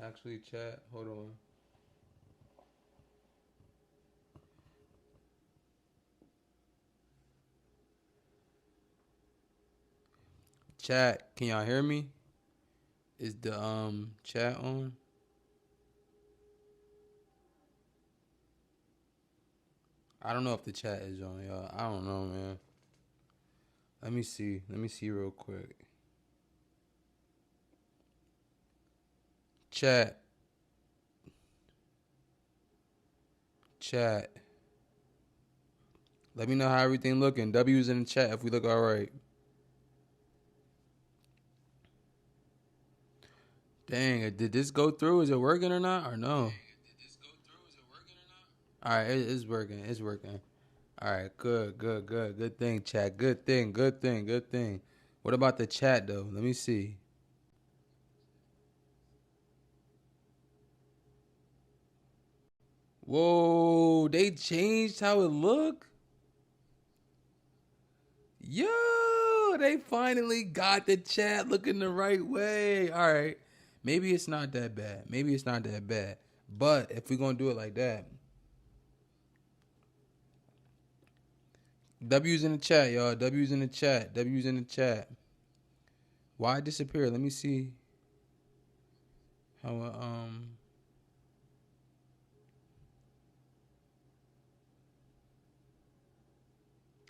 actually chat. Hold on. Chat, can y'all hear me? Is the chat on? I don't know if the chat is on, y'all. I don't know, man. Let me see. Let me see real quick. Chat. Chat. Let me know how everything looking. W's in the chat if we look all right. Dang, did this go through? Is it working or not? Or no? All right, it's working. It's working. All right, good, good, good. Good thing, chat. Good thing, good thing, good thing. What about the chat, though? Let me see. Whoa, they changed how it look? Yo, they finally got the chat looking the right way. All right. Maybe it's not that bad. Maybe it's not that bad. But if we're going to do it like that, W's in the chat, y'all. W's in the chat. W's in the chat. Why it disappear? Let me see how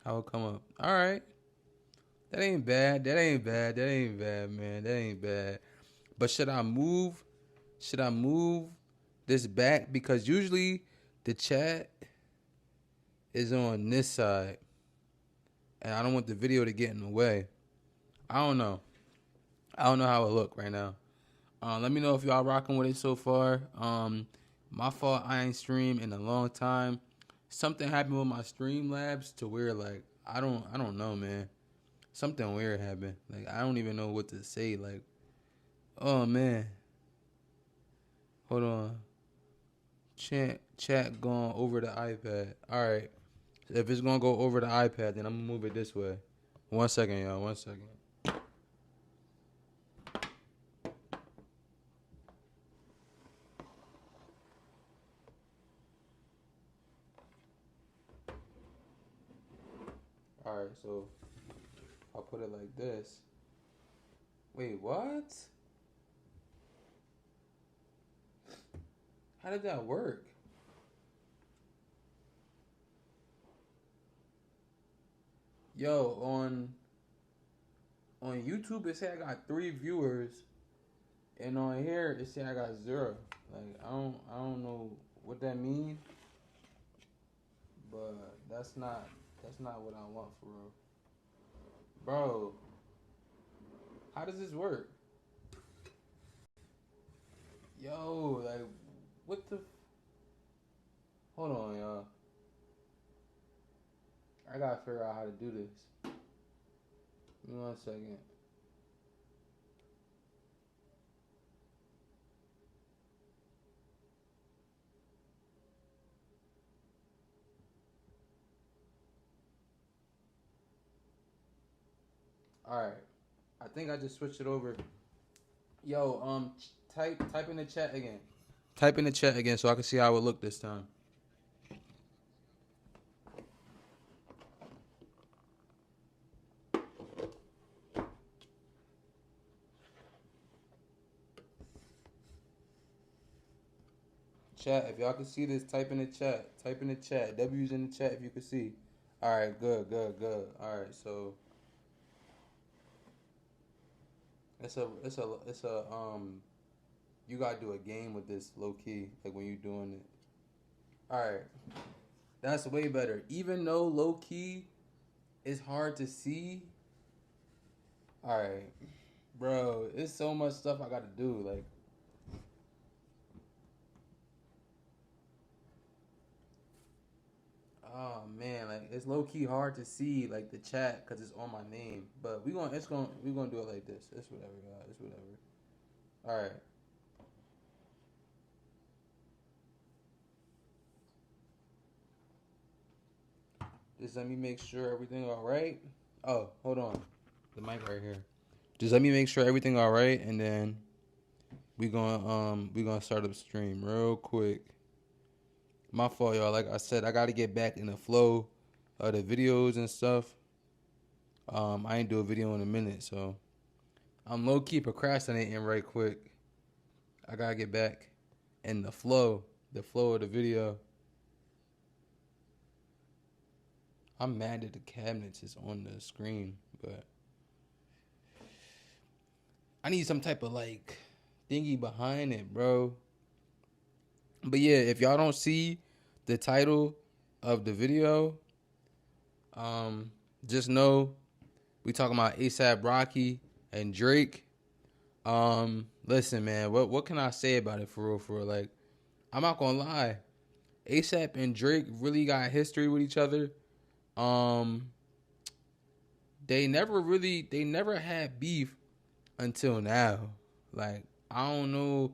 how it come up. All right. That ain't bad. That ain't bad. That ain't bad, man. That ain't bad. But should I move? Should I move this back? Because usually the chat is on this side. And I don't want the video to get in the way. I don't know. I don't know how it look right now. Let me know if y'all rocking with it so far. My fault I ain't streamed in a long time. Something happened with my Streamlabs to where like I don't know, man. Something weird happened. Like I don't even know what to say. Like, oh man. Hold on. Chat going over the iPad. Alright. If it's gonna go over the iPad, then I'm gonna move it this way. 1 second, y'all. 1 second. Alright, so I'll put it like this. Wait, what? How did that work? Yo, on YouTube it said I got 3 viewers, and on here it said I got 0. Like I don't know what that means, but that's not what I want for real, bro. How does this work? Yo, like what the? Hold on, y'all. I gotta figure out how to do this. Give me 1 second. All right, I think I just switched it over. Yo, type in the chat again. Type in the chat again so I can see how it look this time. Chat, if y'all can see this, type in the chat. Type in the chat. W's in the chat if you can see. All right, good, good, good. All right, so it's a you gotta do a game with this low key, like when you're doing it. All right, that's way better. Even though low key is hard to see. All right, bro, it's so much stuff I gotta do. Like, oh man, like it's low key hard to see like the chat because it's on my name. But we gonna do it like this. It's whatever, guys. It's whatever. All right. Just let me make sure everything all right. Oh, hold on. The mic right here. Just let me make sure everything all right, and then We gonna start up stream real quick. My fault, y'all. Like I said, I gotta get back in the flow of the videos and stuff. I ain't do a video in a minute, so I'm low key procrastinating right quick. I gotta get back in the flow of the video. I'm mad that the cabinets is on the screen, but I need some type of like thingy behind it, bro. But yeah, if y'all don't see the title of the video, um, just know we talking about ASAP Rocky and Drake. Listen, man, what can I say about it for real? For real? Like, I'm not gonna lie, ASAP and Drake really got history with each other. Um, they never had beef until now. Like, I don't know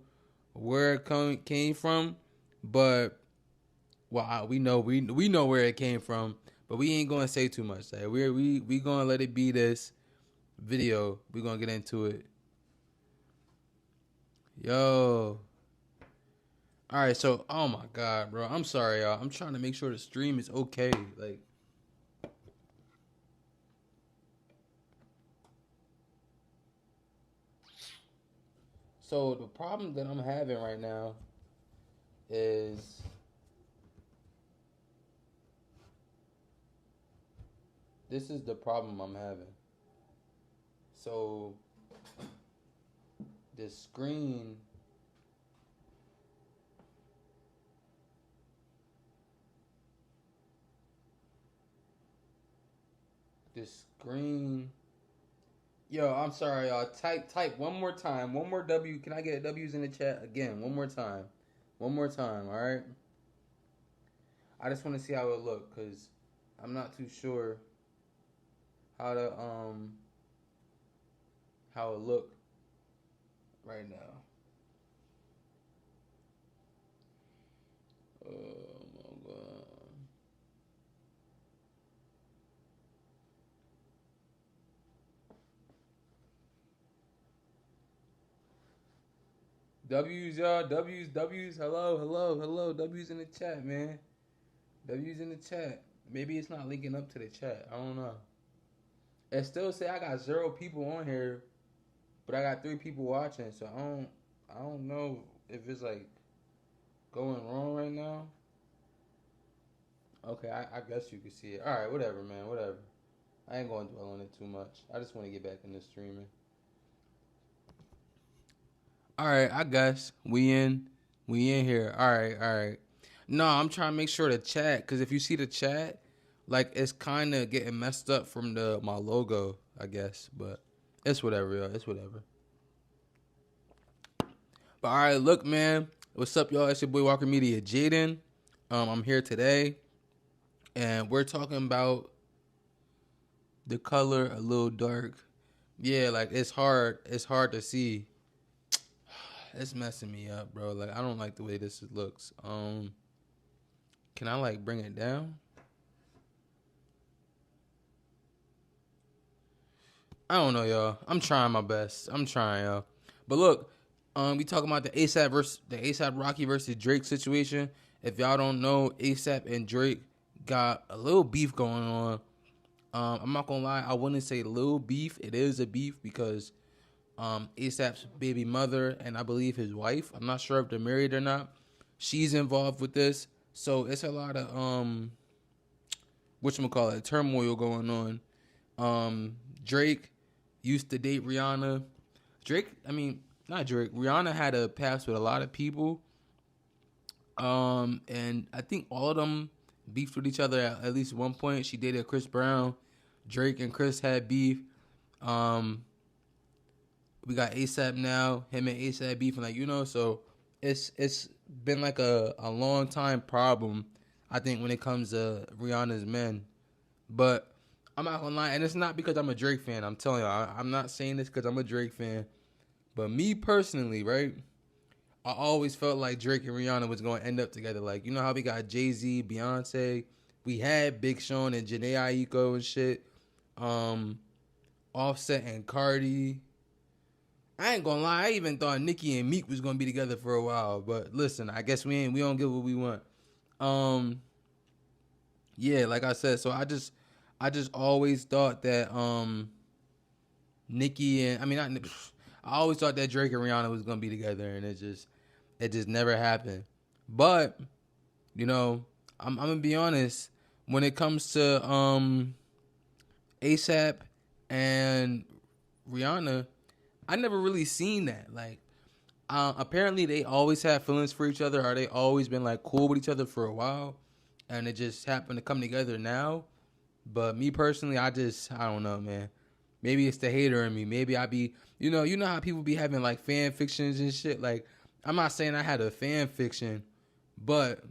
where it came from, but we know we know where it came from, but we ain't gonna say too much. Like, we gonna let it be this video. We gonna get into it. Yo. All right, so oh my god, bro. I'm sorry, y'all. I'm trying to make sure the stream is okay. Like, so the problem that I'm having right now is this is the problem I'm having. So the screen the screen Yo, I'm sorry, y'all. Type one more time. One more W. Can I get W's in the chat again? One more time. One more time, all right? I just want to see how it look cuz I'm not too sure how to how it look right now. Oh my god. W's, y'all. W's. Hello. W's in the chat, man. W's in the chat. Maybe it's not linking up to the chat. I don't know. It still say I got 0 people on here, but I got 3 people watching. So I don't know if it's like going wrong right now. Okay, I guess you can see it. All right, whatever, man. Whatever. I ain't going to dwell on it too much. I just want to get back into streaming. All right, I guess we in here. All right. No, I'm trying to make sure the chat, cause if you see the chat, like it's kind of getting messed up from my logo, I guess. But it's whatever, yo. It's whatever. But all right, look, man. What's up, y'all? It's your boy Walker Media, Jaden. I'm here today, and we're talking about the color a little dark. Yeah, like it's hard. It's hard to see. It's messing me up, bro. Like I don't like the way this looks. Can I like bring it down? I don't know, y'all. I'm trying my best. I'm trying, y'all. But look, we talking about the ASAP Rocky versus Drake situation. If y'all don't know, ASAP and Drake got a little beef going on. I'm not gonna lie, I wouldn't say little beef. It is a beef because ASAP's baby mother and I believe his wife, I'm not sure if they're married or not, she's involved with this. So it's a lot of whatchamacallit, turmoil going on. Drake used to date Rihanna. Not Drake. Rihanna had a past with a lot of people. And I think all of them beefed with each other at least one point. She dated Chris Brown. Drake and Chris had beef. We got ASAP now. Him and ASAP beefing, so it's been like a long time problem, I think, when it comes to Rihanna's men. But I'm not gonna lie, and it's not because I'm a Drake fan. I'm telling you, I'm not saying this because I'm a Drake fan. But me personally, right? I always felt like Drake and Rihanna was going to end up together. Like, you know how we got Jay-Z, Beyonce. We had Big Sean and Jhené Aiko and shit. Offset and Cardi. I ain't gonna lie. I even thought Nicki and Meek was gonna be together for a while. But listen, I guess we don't get what we want. Um, yeah, like I said, so I just always thought that Nicki and I mean not I always thought that Drake and Rihanna was gonna be together, and it just never happened. But you know, I'm gonna be honest. When it comes to ASAP and Rihanna, I never really seen that. Like, apparently they always had feelings for each other, or they always been like cool with each other for a while, and it just happened to come together now. But me personally, I don't know, man. Maybe it's the hater in me. Maybe I be, you know how people be having like fan fictions and shit. Like, I'm not saying I had a fan fiction, but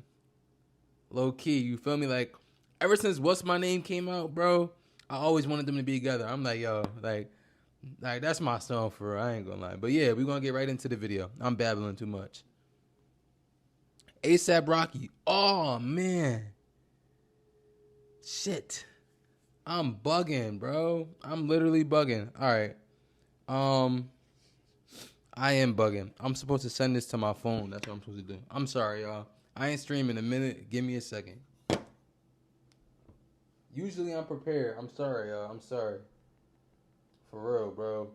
low key, you feel me? Like, ever since What's My Name came out, bro, I always wanted them to be together. I'm like, yo, like that's my song for real. I ain't gonna lie. But yeah, we're gonna get right into the video. I'm babbling too much. ASAP Rocky. Oh man. Shit. I'm bugging, bro. I'm literally bugging. All right. Um, I am bugging. I'm supposed to send this to my phone. That's what I'm supposed to do. I'm sorry, y'all. I ain't streaming a minute. Give me a second. Usually I'm prepared. I'm sorry, y'all. I'm sorry. For real, bro.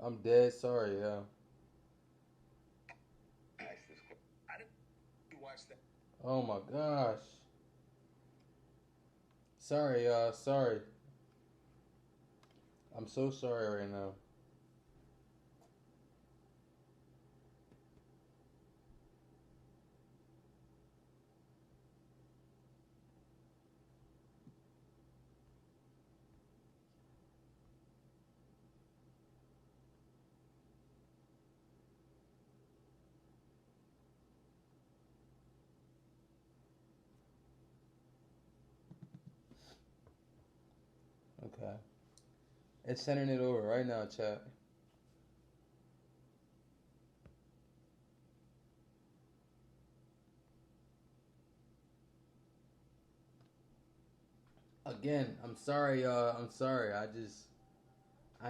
I'm dead sorry, y'all. Oh my gosh. Sorry, y'all. Sorry. I'm so sorry right now. Okay. It's sending it over right now, chat. Again, I'm sorry, y'all. I'm sorry. I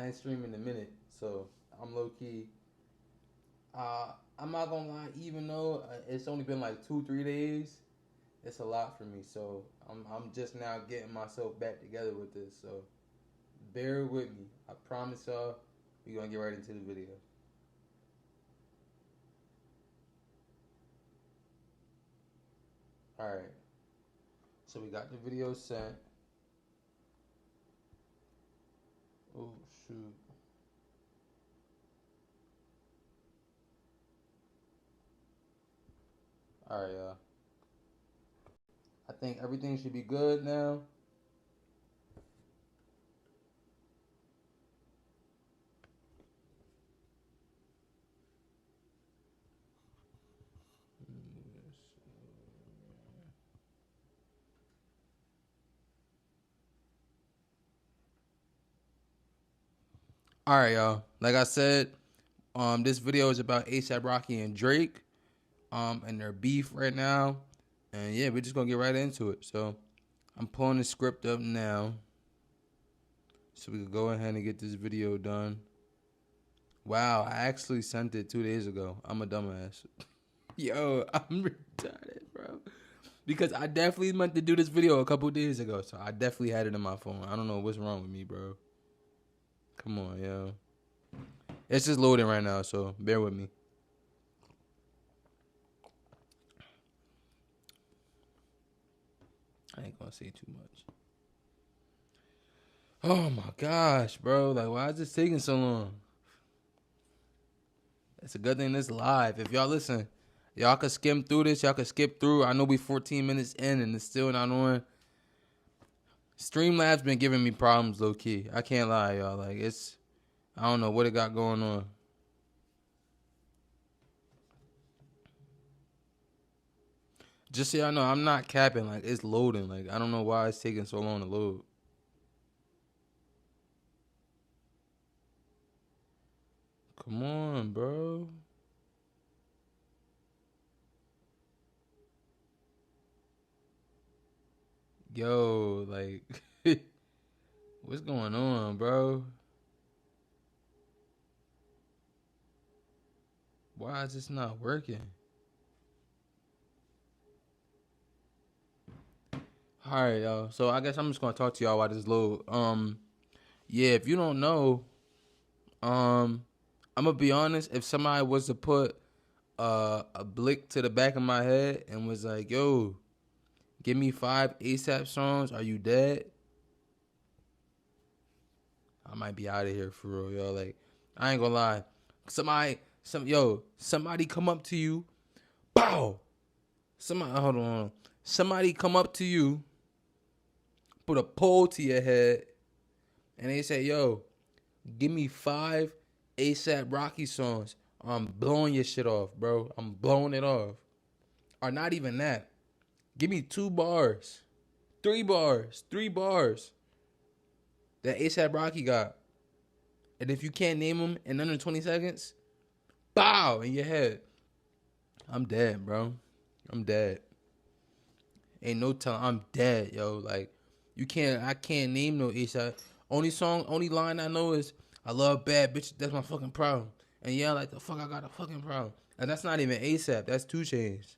ain't streaming in a minute, so I'm low key. I'm not gonna lie. Even though it's only been like 2 3 days, it's a lot for me. So I'm just now getting myself back together with this. So bear with me. I promise y'all, we gonna get right into the video. All right. So we got the video sent. Oh shoot. All right, y'all. I think everything should be good now. All right, y'all. Like I said, this video is about ASAP Rocky and Drake, and their beef right now. And yeah, we're just gonna get right into it. So I'm pulling the script up now, so we can go ahead and get this video done. Wow, I actually sent it 2 days ago. I'm a dumbass. Yo, I'm retarded, bro. Because I definitely meant to do this video a couple days ago, so I definitely had it in my phone. I don't know what's wrong with me, bro. Come on, yo. It's just loading right now, so bear with me. I ain't gonna say too much. Oh my gosh, bro. Like, why is this taking so long? It's a good thing this live. If y'all listen, y'all could skim through this. Y'all could skip through. I know we 14 minutes in and it's still not on. Streamlabs been giving me problems, low key. I can't lie, y'all. Like, I don't know what it got going on. Just so y'all know, I'm not capping. Like, it's loading. Like, I don't know why it's taking so long to load. Come on, bro. Yo, like, what's going on, bro? Why is this not working? All right, y'all. So I guess I'm just gonna talk to y'all while this load. Yeah. If you don't know, I'm gonna be honest. If somebody was to put a blick to the back of my head and was like, "Yo, give me 5 ASAP songs. Are you dead?" I might be out of here for real, yo. Like, I ain't gonna lie. Somebody come up to you, bow. Hold on. Somebody come up to you, put a pole to your head, and they say, "Yo, give me 5 ASAP Rocky songs. I'm blowing your shit off, bro. I'm blowing it off." Or not even that. Give me 2 bars, 3 bars, 3 bars that ASAP Rocky got. And if you can't name them in under 20 seconds, bow in your head. I'm dead, bro. I'm dead. Ain't no telling. I'm dead, yo. Like, I can't name no ASAP. Only line I know is, "I love bad bitches. That's my fucking problem." And yeah, like, the fuck, I got a fucking problem. And that's not even ASAP. That's 2 Chainz.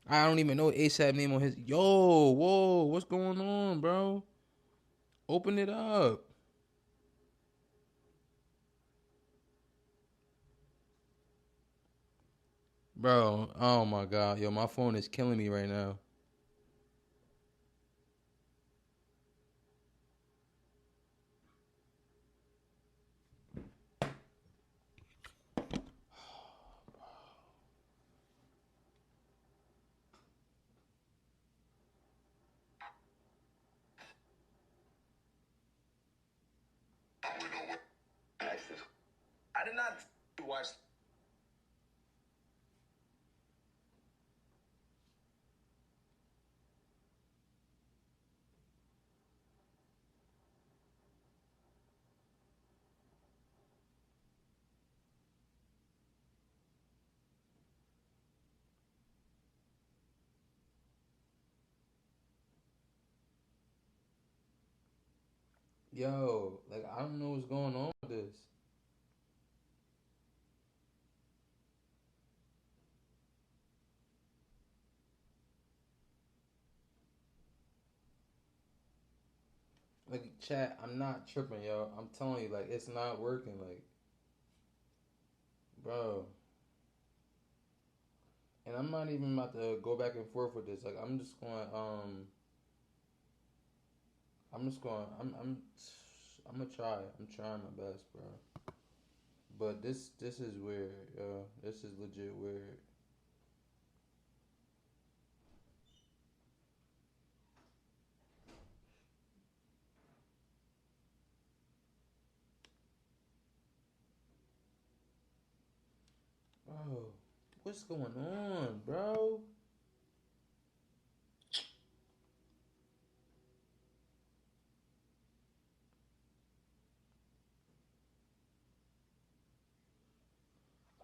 I don't even know ASAP name on his. Yo, whoa, what's going on, bro? Open it up. Bro, oh my god. Yo, my phone is killing me right now. I did not watch. Yo, like, I don't know what's going on with this. Like, chat, I'm not tripping, yo. I'm telling you, like, it's not working. Like, bro. And I'm not even about to go back and forth with this. Like, I'm gonna try. I'm trying my best, bro. But this is weird, yo. This is legit weird. Bro, what's going on, bro?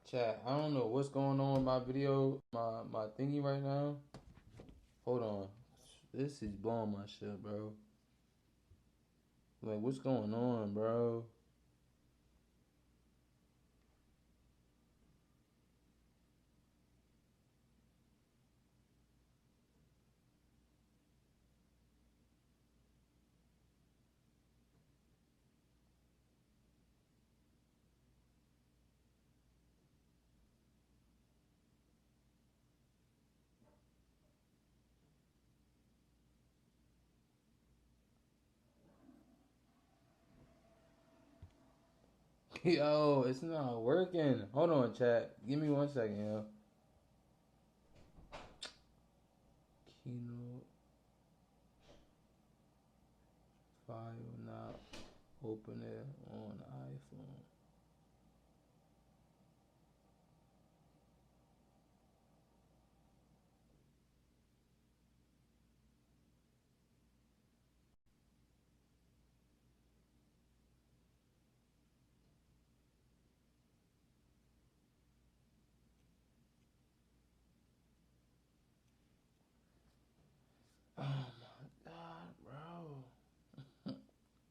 Chat, I don't know what's going on with my video, my thingy right now. Hold on. This is blowing my shit, bro. Like, what's going on, bro? Yo, it's not working. Hold on, chat. Give me 1 second, yo. Keynote file not open it on iPhone. Oh my god, bro.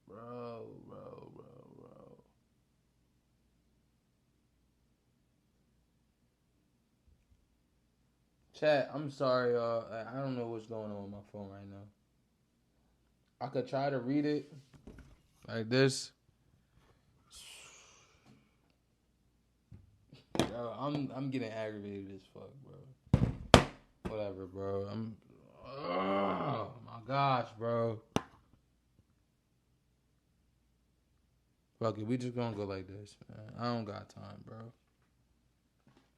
Bro. Chat, I'm sorry, y'all. I don't know what's going on with my phone right now. I could try to read it like this. Yo, I'm getting aggravated as fuck, bro. Whatever, bro. Oh my gosh, bro. Fuck it, we just gonna go like this, man. I don't got time, bro.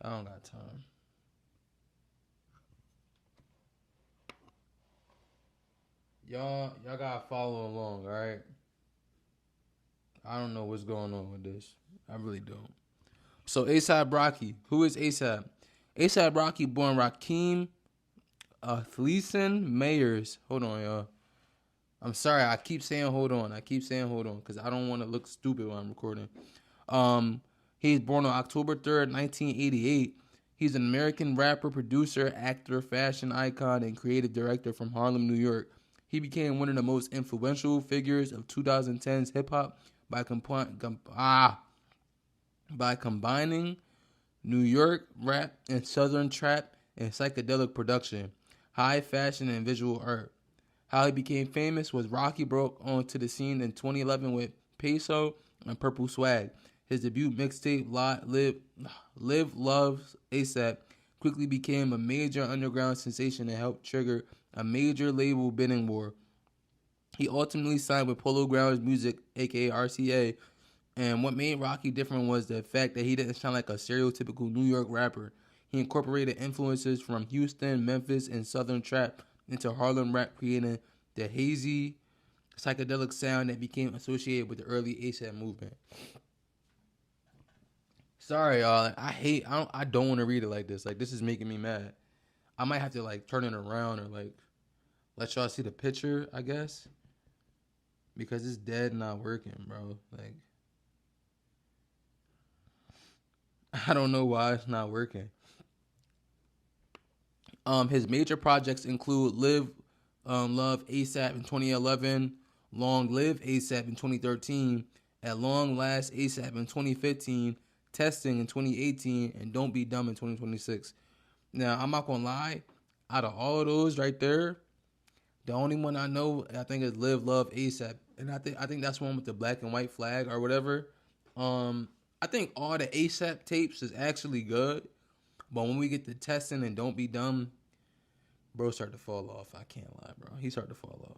I don't got time. Y'all gotta follow along, alright? I don't know what's going on with this. I really don't. So ASAP Rocky. Who is ASAP? ASAP Rocky born Rakim Thleason Mayers. Hold on, y'all. I'm sorry. I keep saying hold on. Because I don't want to look stupid when I'm recording. He was born on October 3rd, 1988. He's an American rapper, producer, actor, fashion icon, and creative director from Harlem, New York. He became one of the most influential figures of 2010's hip-hop by combining New York rap and southern trap and psychedelic production, high fashion, and visual art. How he became famous was Rocky broke onto the scene in 2011 with Peso and Purple Swag. His debut mixtape, Live Loves ASAP, quickly became a major underground sensation and helped trigger a major label bidding war. He ultimately signed with Polo Grounds Music, aka RCA, and what made Rocky different was the fact that he didn't sound like a stereotypical New York rapper. He incorporated influences from Houston, Memphis, and Southern trap into Harlem rap, creating the hazy, psychedelic sound that became associated with the early ASAP movement. Sorry, y'all. I don't want to read it like this. Like, this is making me mad. I might have to, like, turn it around or, like, let y'all see the picture, I guess. Because it's dead and not working, bro. Like, I don't know why it's not working. His major projects include Live Love ASAP in 2011, Long Live ASAP in 2013, At Long Last ASAP in 2015, Testing in 2018, and Don't Be Dumb in 2026. Now, I'm not gonna lie, out of all of those right there, the only one I know I think is Live Love ASAP, and I think that's one with the black and white flag or whatever. I think all the ASAP tapes is actually good, but when we get to Testing and Don't Be Dumb, bro started to fall off. I can't lie, bro. He started to fall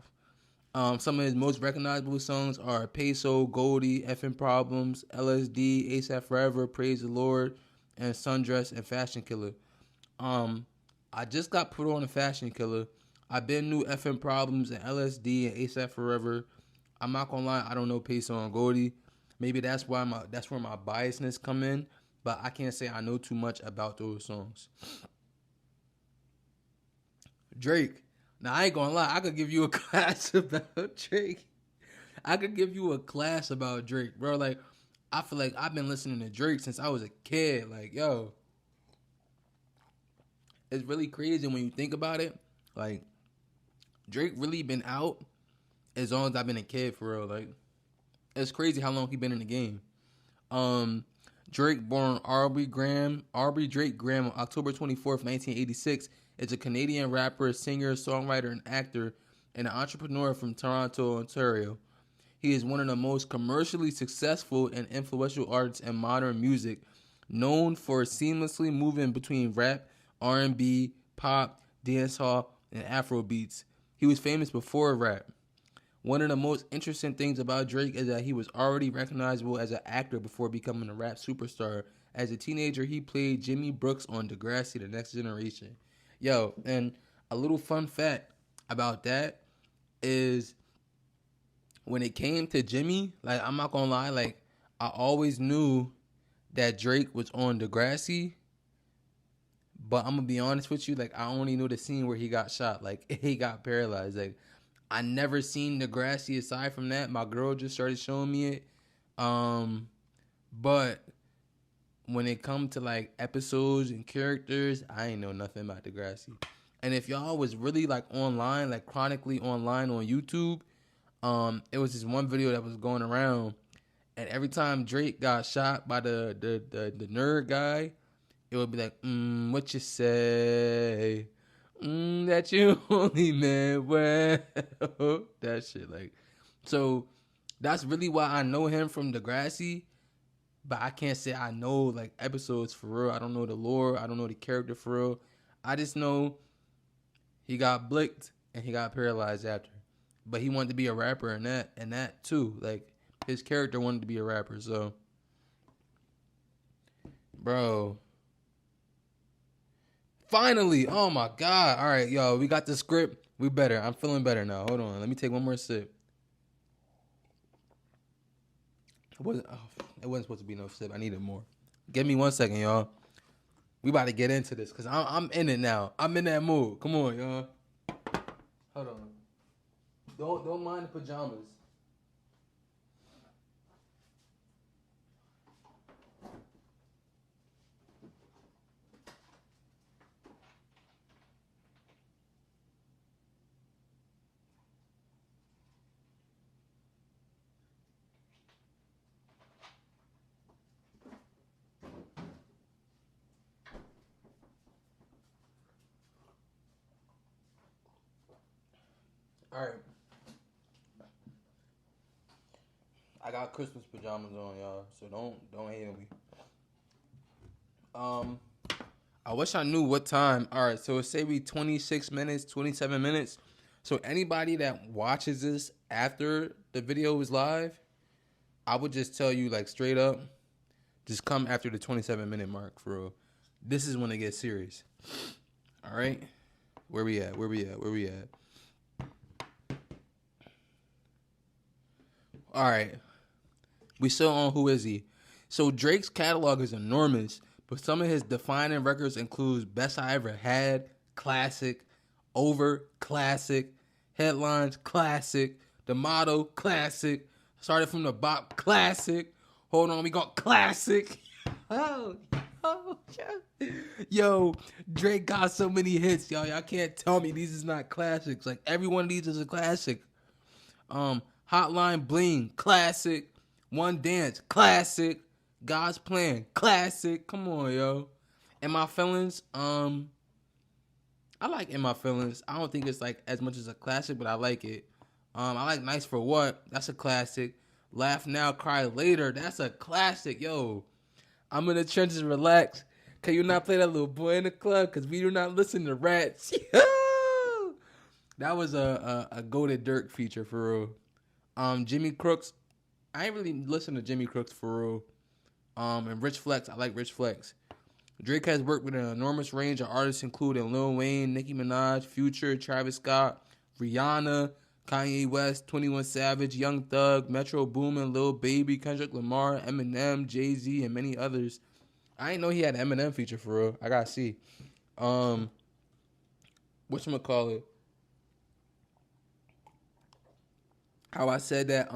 off. Some of his most recognizable songs are Peso, Goldie, Effing Problems, LSD, ASAP Forever, Praise the Lord, and Sundress and Fashion Killer. I just got put on a Fashion Killer. I've been new Effing Problems and LSD and ASAP Forever. I'm not gonna lie, I don't know Peso and Goldie. Maybe that's where my biasness come in, but I can't say I know too much about those songs. Drake. Now I ain't gonna lie, I could give you a class about Drake. I could give you a class about Drake, bro. Like, I feel like I've been listening to Drake since I was a kid. Like, yo, it's really crazy when you think about it. Like, Drake really been out as long as I've been a kid, for real. Like, it's crazy how long he been in the game. Drake, born Aubrey Drake Graham on October 24th, 1986, is a Canadian rapper, singer, songwriter, and actor, and an entrepreneur from Toronto, Ontario. He is one of the most commercially successful and influential artists in modern music, known for seamlessly moving between rap, R&B, pop, dancehall, and Afro beats. He was famous before rap. One of the most interesting things about Drake is that he was already recognizable as an actor before becoming a rap superstar. As a teenager, he played Jimmy Brooks on Degrassi: The Next Generation. Yo, and a little fun fact about that is when it came to Jimmy, like, I'm not gonna lie, like, I always knew that Drake was on Degrassi, but I'm gonna be honest with you, like, I only knew the scene where he got shot, like, he got paralyzed. Like, I never seen Degrassi aside from that. My girl just started showing me it. But when it come to, like, episodes and characters, I ain't know nothing about Degrassi. And if y'all was really, like, online, like, chronically online on YouTube, it was this one video that was going around, and every time Drake got shot by the nerd guy, it would be like, what you say? That you only meant well. That shit, like, so that's really why I know him from Degrassi. But I can't say I know like episodes for real. I don't know the lore. I don't know the character for real. I just know he got blicked and he got paralyzed after. But he wanted to be a rapper and that too. Like his character wanted to be a rapper. So, bro, finally, oh my god! All right, yo, we got the script. We better. I'm feeling better now. Hold on, let me take one more sip. It wasn't supposed to be no sip. I needed more. Give me 1 second, y'all. We about to get into this because I'm in it now. I'm in that mood. Come on, y'all. Hold on. Don't mind the pajamas. All right. I got Christmas pajamas on, y'all. So don't hate on me. I wish I knew what time. All right, so say we 26 minutes, 27 minutes. So anybody that watches this after the video is live, I would just tell you like straight up, just come after the 27-minute mark for real. This is when it gets serious. All right? Where we at? All right. We still on Who Is He? So Drake's catalog is enormous, but some of his defining records includes Best I Ever Had, Classic, Over, Classic, Headlines, Classic, The Motto, Classic, Started from the Bop, Classic, Hold On, We Got Classic. Oh, yeah. Yo, Drake got so many hits, y'all. Y'all can't tell me these is not classics. Like, every one of these is a classic. Hotline Bling, classic. One Dance, classic. God's Plan, classic. Come on, yo. In My Feelings, I like In My Feelings. I don't think it's like as much as a classic, but I like it. I like Nice for What. That's a classic. Laugh Now, Cry Later. That's a classic, yo. I'm in the trenches, relax. Can you not play that little boy in the club? Because we do not listen to rats. That was a goated Dirk feature for real. Jimmy Crooks. I ain't really listen to Jimmy Crooks for real. And Rich Flex. I like Rich Flex. Drake has worked with an enormous range of artists, including Lil Wayne, Nicki Minaj, Future, Travis Scott, Rihanna, Kanye West, 21 Savage, Young Thug, Metro Boomin, Lil Baby, Kendrick Lamar, Eminem, Jay-Z, and many others. I didn't know he had an Eminem feature for real. I gotta see. Whatchamacallit? How I said that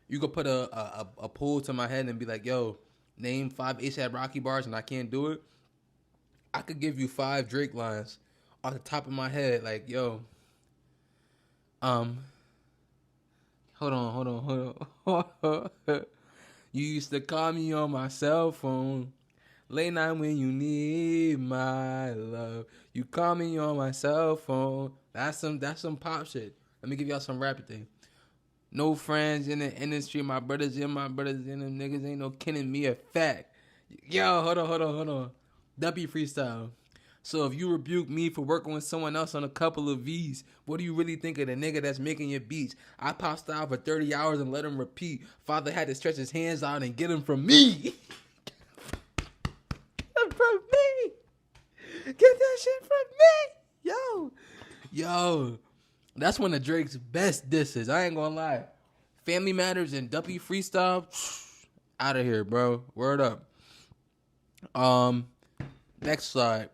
you could put a poll to my head and be like, yo, name 5 ASAP Rocky bars and I can't do it. I could give you 5 Drake lines off the top of my head. Like, yo, hold on. You used to call me on my cell phone. Late night when you need my love. You call me on my cell phone. That's some pop shit. Let me give y'all some rapid thing. No friends in the industry. My brothers in them niggas ain't no kidding me a fact. Yo, hold on. W freestyle. So if you rebuke me for working with someone else on a couple of V's, what do you really think of the nigga that's making your beats? I pop style for 30 hours and let him repeat. Father had to stretch his hands out and get him from me. From me. Get that shit from me. Yo. That's one of Drake's best disses. I ain't gonna lie. Family Matters and W freestyle. Out of here, bro. Word up. Next slide.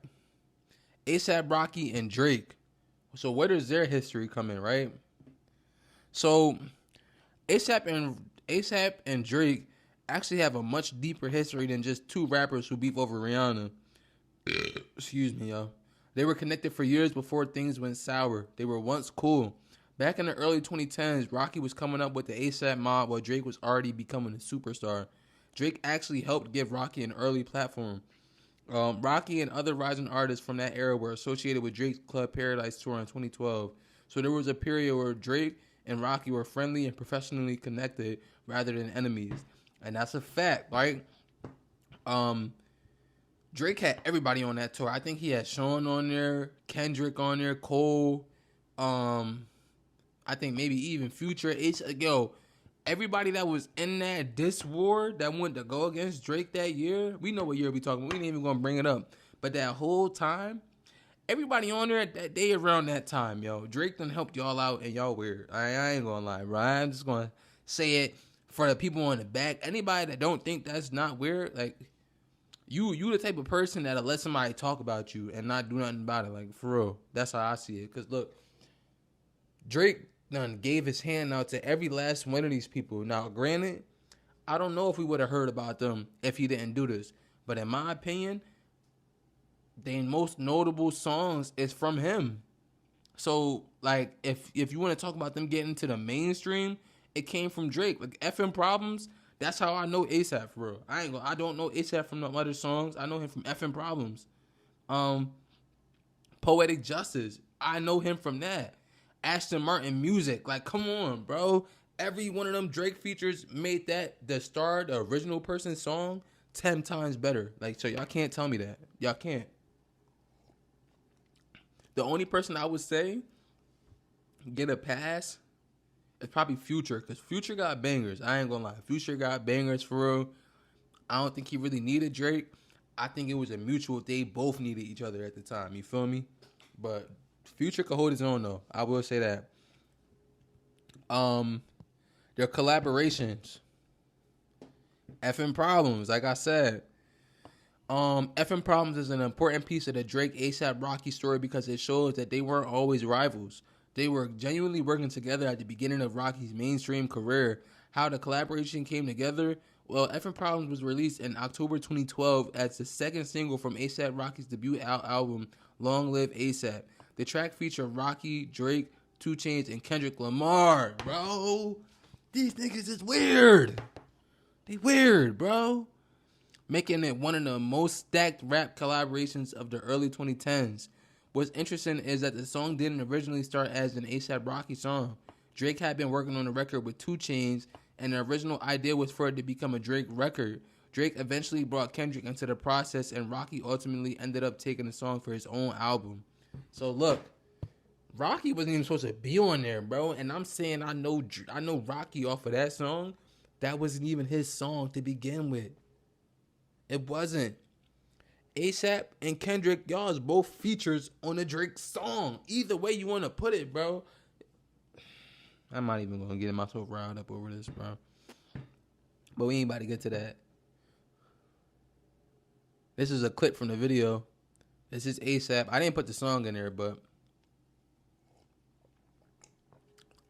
ASAP Rocky and Drake. So where does their history come in, right? So ASAP and Drake actually have a much deeper history than just 2 rappers who beef over Rihanna. Excuse me, y'all. They were connected for years before things went sour. They were once cool. Back in the early 2010s, Rocky was coming up with the ASAP mob while Drake was already becoming a superstar. Drake actually helped give Rocky an early platform. Rocky and other rising artists from that era were associated with Drake's Club Paradise tour in 2012. So there was a period where Drake and Rocky were friendly and professionally connected rather than enemies. And that's a fact, right? Drake had everybody on that tour. I think he had Sean on there, Kendrick on there, Cole, I think maybe even Future. Everybody that was in that diss war that went to go against Drake that year, we know what year we talking about. We ain't even gonna bring it up. But that whole time, everybody on there that day around that time, yo, Drake done helped y'all out and y'all weird. I ain't gonna lie, bro. I'm just gonna say it for the people on the back. Anybody that don't think that's not weird, like you the type of person that'll let somebody talk about you and not do nothing about it. Like, for real. That's how I see it. Cause look, Drake done gave his hand out to every last one of these people. Now, granted, I don't know if we would have heard about them if he didn't do this. But in my opinion, the most notable songs is from him. So, like, if you want to talk about them getting to the mainstream, it came from Drake. Like, FM Problems, that's how I know ASAP for real. I don't know ASAP from no other songs. I know him from FM Problems. Poetic Justice, I know him from that. Aston Martin Music, like, come on, bro. Every one of them Drake features made that the original person's song 10 times better. Like, so y'all can't tell me that. Y'all can't. The only person I would say get a pass is probably Future, because Future got bangers. I ain't gonna lie. Future got bangers for real. I don't think he really needed Drake. I think it was a mutual. They both needed each other at the time. You feel me? But Future could hold his own, though. I will say that. Their collaborations. FM Problems, like I said. FM Problems is an important piece of the Drake ASAP Rocky story because it shows that they weren't always rivals. They were genuinely working together at the beginning of Rocky's mainstream career. How the collaboration came together? Well, FM Problems was released in October 2012 as the second single from ASAP Rocky's debut album, Long Live ASAP. The track featured Rocky, Drake, 2 Chainz, and Kendrick Lamar. Bro, these niggas is weird. They weird, bro. Making it one of the most stacked rap collaborations of the early 2010s. What's interesting is that the song didn't originally start as an A$AP Rocky song. Drake had been working on the record with 2 Chainz, and the original idea was for it to become a Drake record. Drake eventually brought Kendrick into the process, and Rocky ultimately ended up taking the song for his own album. So look, Rocky wasn't even supposed to be on there, bro. And I'm saying I know Rocky off of that song. That wasn't even his song to begin with. It wasn't. A$AP and Kendrick, y'all is both features on the Drake song. Either way you want to put it, bro. I'm not even going to get myself riled up over this, bro. But we ain't about to get to that. This is a clip from the video. This is A$AP. I didn't put the song in there, but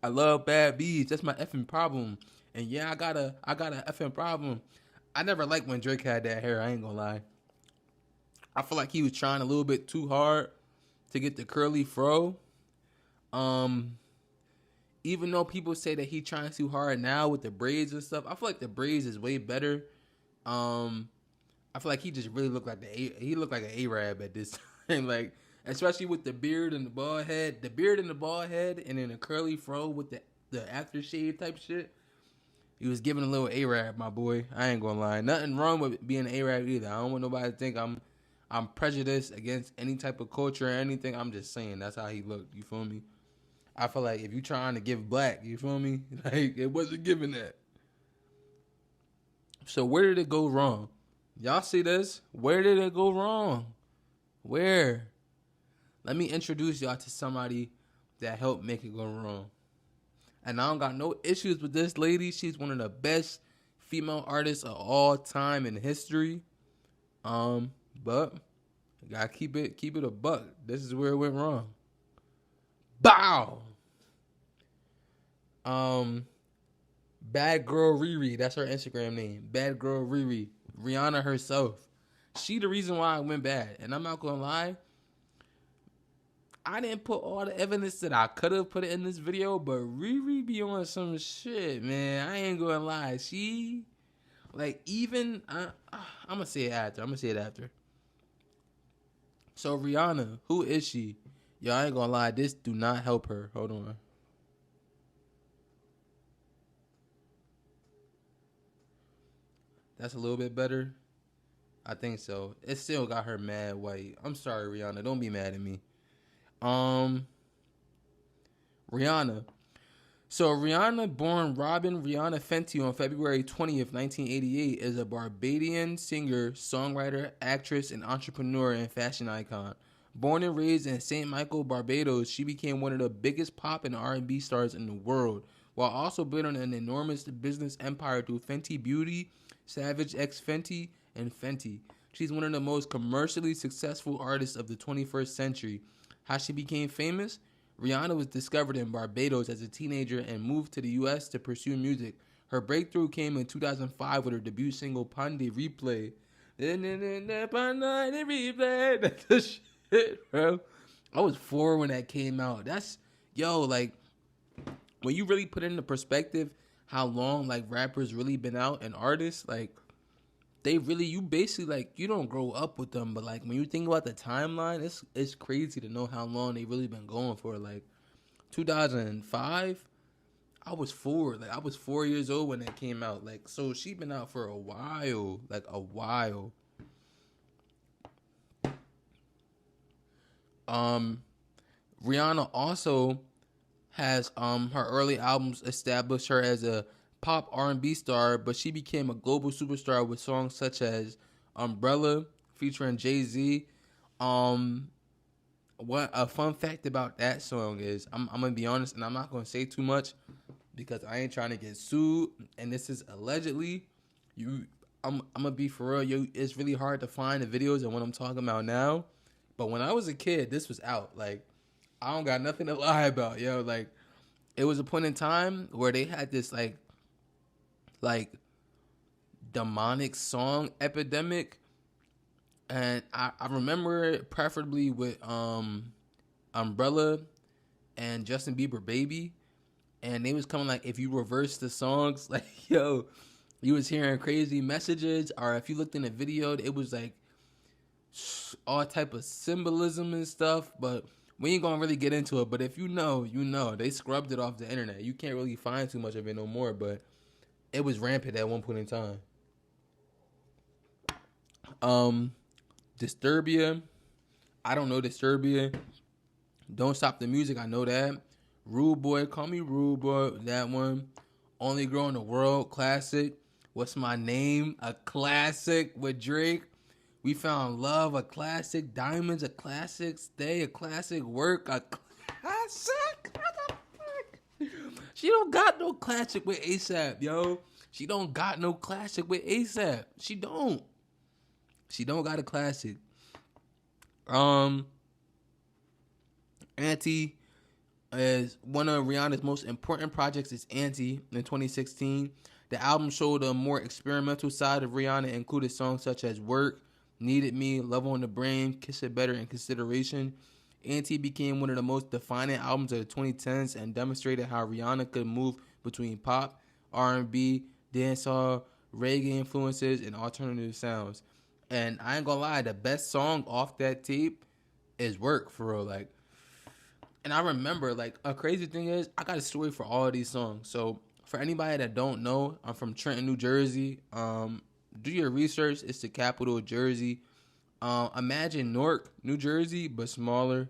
I love bad beats. That's my effing problem. And yeah, I got a effing problem. I never liked when Drake had that hair. I ain't gonna lie. I feel like he was trying a little bit too hard to get the curly fro. Even though people say that he trying too hard now with the braids and stuff, I feel like the braids is way better. I feel like he just really looked like he looked like an Arab at this time, like especially with the beard and the bald head, and then a curly fro with the aftershave type shit. He was giving a little Arab, my boy. I ain't gonna lie. Nothing wrong with being an Arab either. I don't want nobody to think I'm prejudiced against any type of culture or anything. I'm just saying that's how he looked. You feel me? I feel like if you trying to give black, you feel me? Like it wasn't giving that. So where did it go wrong? Y'all see this? Where did it go wrong? Where? Let me introduce y'all to somebody that helped make it go wrong. And I don't got no issues with this lady. She's one of the best female artists of all time in history. But gotta keep it a buck. This is where it went wrong. Bow. Bad Girl Riri. That's her Instagram name. Bad Girl Riri. Rihanna herself. She the reason why I went bad. And I'm not gonna lie. I didn't put all the evidence that I could have put it in this video, but Riri be on some shit, man. I ain't gonna lie. She, like, even, I'm gonna say it after. So Rihanna, who is she? Yo, I ain't gonna lie, this do not help her. Hold on. That's a little bit better. I think so. It still got her mad white. I'm sorry, Rihanna. Don't be mad at me. Um, Rihanna. So Rihanna, born Robin Rihanna Fenty on February 20th, 1988, is a Barbadian singer, songwriter, actress, and entrepreneur and fashion icon. Born and raised in St. Michael, Barbados, she became one of the biggest pop and R&B stars in the world, while also building an enormous business empire through Fenty Beauty, Savage X Fenty, and Fenty. She's one of the most commercially successful artists of the 21st century. How she became famous? Rihanna was discovered in Barbados as a teenager and moved to the U.S. to pursue music. Her breakthrough came in 2005 with her debut single Pon de Replay. Pon de Replay. That's the shit, bro. I was 4 when that came out. That's, yo, like, when you really put into perspective how long, like, rappers really been out and artists, like, they really, you basically, like, you don't grow up with them, but, like, when you think about the timeline, it's crazy to know how long they really been going for. Like, 2005, I was 4. Like, I was 4 years old when that came out. Like, so she been out for a while. Like, a while. Rihanna also has her early albums established her as a pop R&B star, but she became a global superstar with songs such as Umbrella featuring Jay-Z. What a fun fact about that song is, I'm gonna be honest, and I'm not gonna say too much because I ain't trying to get sued, and this is allegedly. I'm gonna be for real. It's really hard to find the videos and what I'm talking about now, but when I was a kid, this was out. Like, I don't got nothing to lie about, yo. Like, it was a point in time where they had this like demonic song epidemic, and I remember it preferably with Umbrella and Justin Bieber Baby, and they was coming like, if you reverse the songs, like, yo, you was hearing crazy messages, or if you looked in the video, it was like all type of symbolism and stuff, but we ain't gonna really get into it. But if you know, you know. They scrubbed it off the internet. You can't really find too much of it no more, but it was rampant at one point in time. Disturbia. I don't know Disturbia. Don't Stop the Music. I know that. Rude Boy. Call Me Rude Boy. That one. Only Girl in the World. Classic. What's My Name? A classic with Drake. We Found Love, a classic. Diamonds, a classic. Stay, a classic. Work, a classic. What the fuck? She don't got no classic with ASAP, yo. She don't got no classic with ASAP. She don't. She don't got a classic. Auntie is one of Rihanna's most important projects. Is Auntie in 2016. The album showed a more experimental side of Rihanna, included songs such as Work, Needed Me, Love on the Brain, Kiss It Better, and Consideration. Auntie became one of the most defining albums of the 2010s and demonstrated how Rihanna could move between pop, R&B, dancehall, reggae influences, and alternative sounds. And I ain't gonna lie, the best song off that tape is Work, for real. Like, and I remember, like, a crazy thing is, I got a story for all of these songs. So for anybody that don't know, I'm from Trenton, New Jersey. Do your research. It's the capital of Jersey. Imagine Newark, New Jersey, but smaller.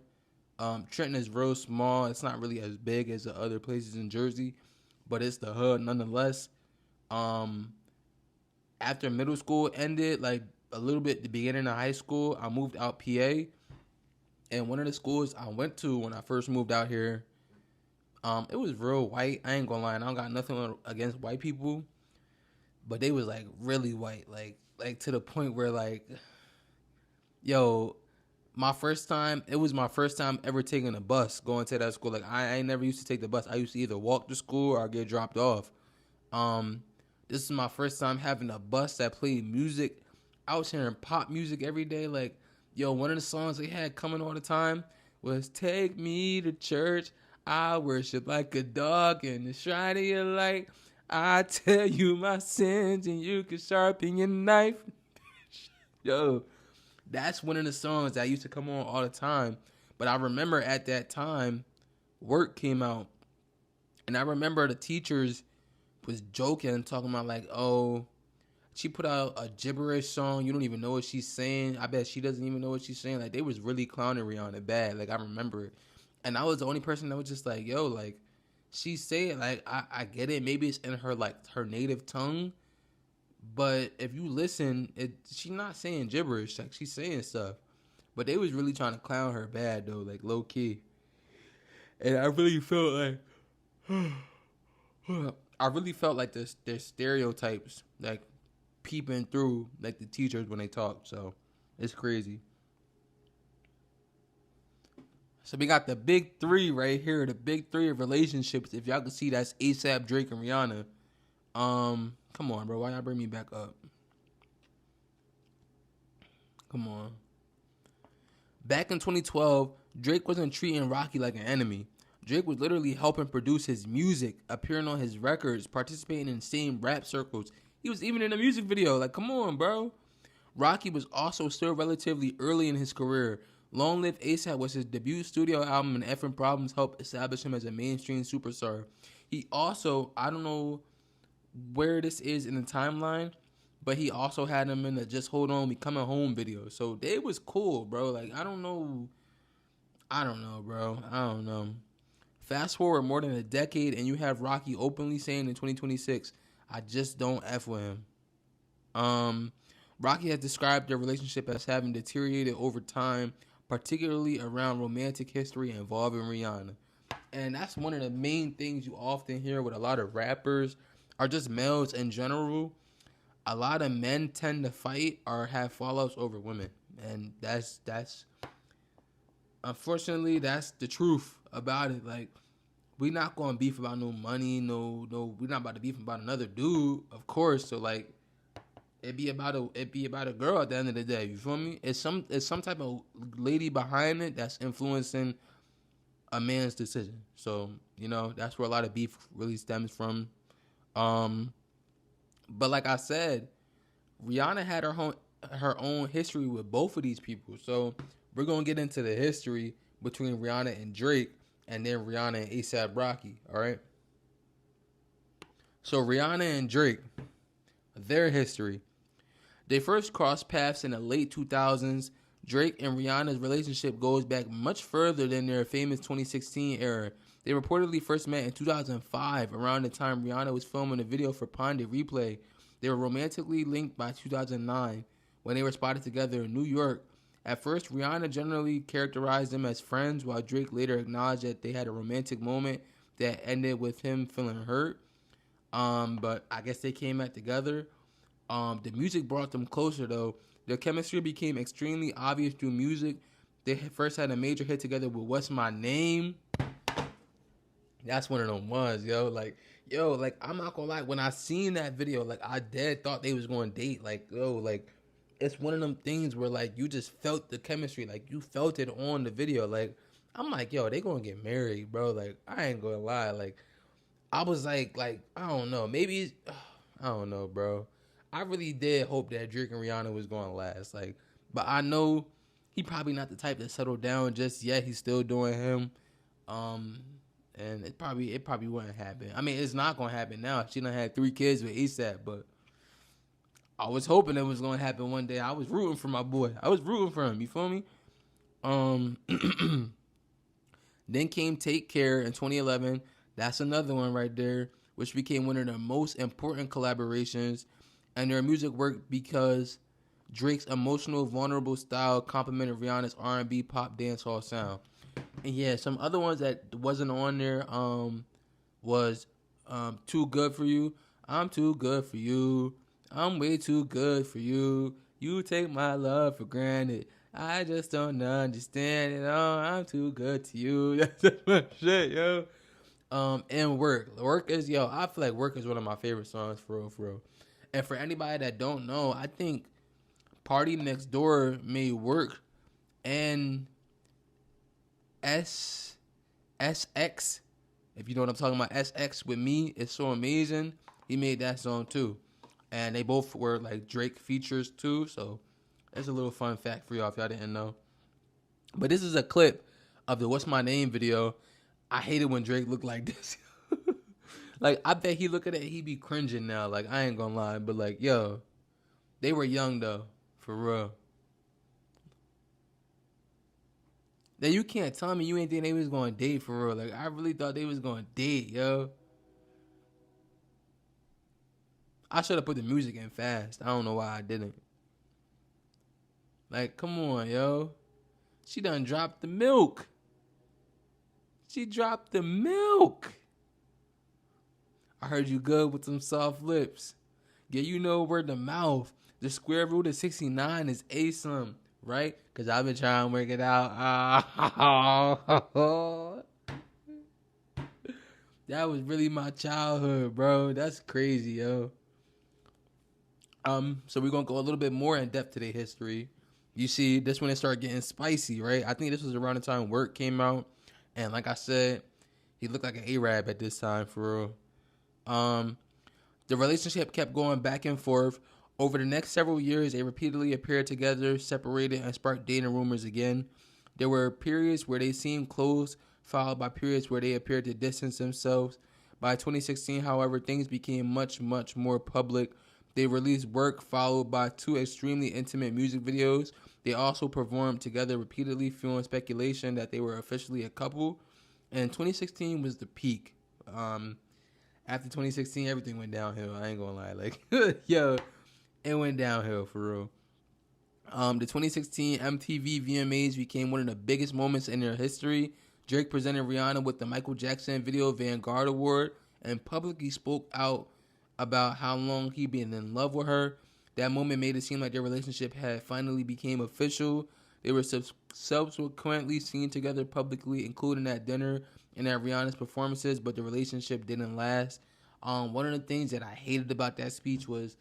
Trenton is real small. It's not really as big as the other places in Jersey, but it's the hood nonetheless. After middle school ended, like a little bit the beginning of high school, I moved out PA. And one of the schools I went to when I first moved out here, it was real white. I ain't gonna lie, and I don't got nothing against white people, but they was like really white, like to the point where, like, yo, it was my first time ever taking a bus going to that school. Like, I ain't never used to take the bus. I used to either walk to school or get dropped off. This is my first time having a bus that played music. I was hearing pop music every day. Like, yo, one of the songs they had coming all the time was "Take Me to Church. I worship like a dog in the shrine of your light. I tell you my sins and you can sharpen your knife." Yo, That's one of the songs that used to come on all the time. But I remember at that time, Work came out, and I remember the teachers was joking, talking about like, oh, she put out a gibberish song. You don't even know what she's saying. I bet she doesn't even know what she's saying. Like, they was really clowning Rihanna bad. Like, I remember it. And I was the only person that was just like, yo, like, she said, like, I get it. Maybe it's in her, like, her native tongue. But if you listen, she's not saying gibberish. Like, she's saying stuff. But they was really trying to clown her bad, though, like, low key. And I really felt like, there's stereotypes, like, peeping through, like, the teachers when they talk. So it's crazy. So we got the big three right here, the big three of relationships. If y'all can see, that's ASAP, Drake, and Rihanna. Come on, bro. Why y'all bring me back up? Come on. Back in 2012, Drake wasn't treating Rocky like an enemy. Drake was literally helping produce his music, appearing on his records, participating in the same rap circles. He was even in a music video. Like, come on, bro. Rocky was also still relatively early in his career. Long Live ASAP was his debut studio album, and Effing Problems helped establish him as a mainstream superstar. He also, I don't know where this is in the timeline, but he also had him in the Just Hold On, We Coming Home video. So they was cool, bro. Like, I don't know, bro. I don't know. Fast forward more than a decade, and you have Rocky openly saying in 2026, I just don't F with him. Rocky has described their relationship as having deteriorated over time, particularly around romantic history involving Rihanna. And that's one of the main things you often hear with a lot of rappers, or just males in general. A lot of men tend to fight or have fallouts over women. And that's unfortunately, that's the truth about it. Like, we not going to beef about no money, no, we're not about to beef about another dude, of course. So, like, it'd be about a girl at the end of the day. You feel me? It's some type of lady behind it that's influencing a man's decision. So, you know, that's where a lot of beef really stems from. But like I said, Rihanna had her own history with both of these people. So we're gonna get into the history between Rihanna and Drake, and then Rihanna and ASAP Rocky. All right. So Rihanna and Drake, their history. They first crossed paths in the late 2000s. Drake and Rihanna's relationship goes back much further than their famous 2016 era. They reportedly first met in 2005, around the time Rihanna was filming a video for Pon de Replay. They were romantically linked by 2009, when they were spotted together in New York. At first, Rihanna generally characterized them as friends, while Drake later acknowledged that they had a romantic moment that ended with him feeling hurt. But I guess they came back together. The music brought them closer, though. Their chemistry became extremely obvious through music. They first had a major hit together with What's My Name. That's one of them ones, yo. Like, I'm not gonna lie. When I seen that video, like, I dead thought they was going to date. Like, yo, like, it's one of them things where, like, you just felt the chemistry. Like, you felt it on the video. Like, I'm like, yo, they gonna get married, bro. Like, I ain't gonna lie. Like, I was like, I don't know. Maybe, I don't know, bro. I really did hope that Drake and Rihanna was going to last. Like, but I know he probably not the type to settle down just yet. He's still doing him. And it probably wouldn't happen. I mean, it's not going to happen now. She done had 3 kids with ASAP, but I was hoping it was going to happen one day. I was rooting for my boy. I was rooting for him. You feel me? Then came Take Care in 2011. That's another one right there, which became one of the most important collaborations. And their music worked because Drake's emotional, vulnerable style complemented Rihanna's R&B pop dancehall sound. And yeah, some other ones that wasn't on there was Too Good For You. I'm too good for you. I'm way too good for you. You take my love for granted. I just don't understand it all. I'm too good to you. That's my shit, yo. And Work. Work is, yo, I feel like Work is one of my favorite songs, for real. And for anybody that don't know, I think Party Next Door made Work, and SX, if you know what I'm talking about, SX with Me is so amazing. He made that song too. And they both were like Drake features too, so That's a little fun fact for y'all if y'all didn't know. But this is a clip of the What's My Name video. I hate it when Drake look like this. Like, I bet he look at it, he be cringing now. Like, I ain't gonna lie. But, like, yo, they were young, though. For real. Then you can't tell me you ain't think they was going to date for real. Like, I really thought they was going to date, yo. I should have put the music in fast. I don't know why I didn't. Like, come on, yo. She done dropped the milk. She dropped the milk. I heard you good with them soft lips. Yeah, you know word of mouth. The square root of 69 is A-sum, right? Because I've been trying to work it out. That was really my childhood, bro. That's crazy, yo. So we're going to go a little bit more in depth to their history. You see, this when it started getting spicy, right? I think this was around the time Work came out. And like I said, he looked like an Arab at this time, for real. The relationship kept going back and forth. Over the next several years, they repeatedly appeared together, separated, and sparked dating rumors again. There were periods where they seemed close, followed by periods where they appeared to distance themselves. By 2016, however, things became much, much more public. They released Work, followed by 2 extremely intimate music videos. They also performed together repeatedly, fueling speculation that they were officially a couple. And 2016 was the peak. After 2016, everything went downhill. I ain't gonna lie. Like, yo, it went downhill for real. The 2016 MTV VMAs became one of the biggest moments in their history. Drake presented Rihanna with the Michael Jackson Video Vanguard Award and publicly spoke out about how long he'd been in love with her. That moment made it seem like their relationship had finally became official. They were subsequently seen together publicly, including at dinner and at Rihanna's performances, but the relationship didn't last. One of the things that I hated about that speech was,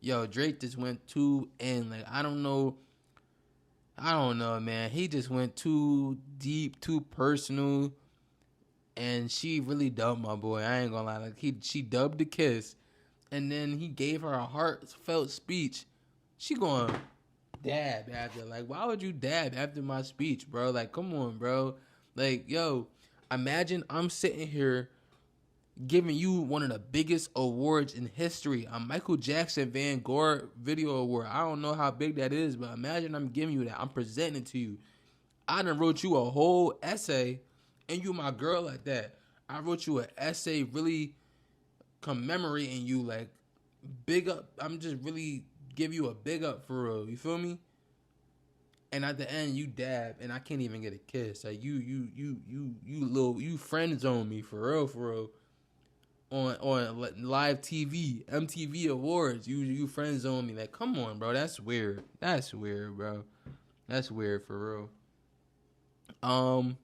yo, Drake just went too in. Like, I don't know, man. He just went too deep, too personal, and she really dubbed my boy. I ain't gonna lie. Like, she dubbed the kiss, and then he gave her a heartfelt speech. She going dab after. Like, why would you dab after my speech, bro? Like, come on, bro. Like, yo, imagine I'm sitting here giving you one of the biggest awards in history, a Michael Jackson Vanguard Video Award. I don't know how big that is, but imagine I'm giving you that. I'm presenting it to you. I done wrote you a whole essay, and you my girl at that. I wrote you an essay really commemorating you, like, big up. I'm just really give you a big up for real. You feel me? And at the end, you dab, and I can't even get a kiss. Like, you friend zone me for real. On live TV, MTV Awards, you friend zone me. Like, come on, bro. That's weird. That's weird, bro. That's weird for real.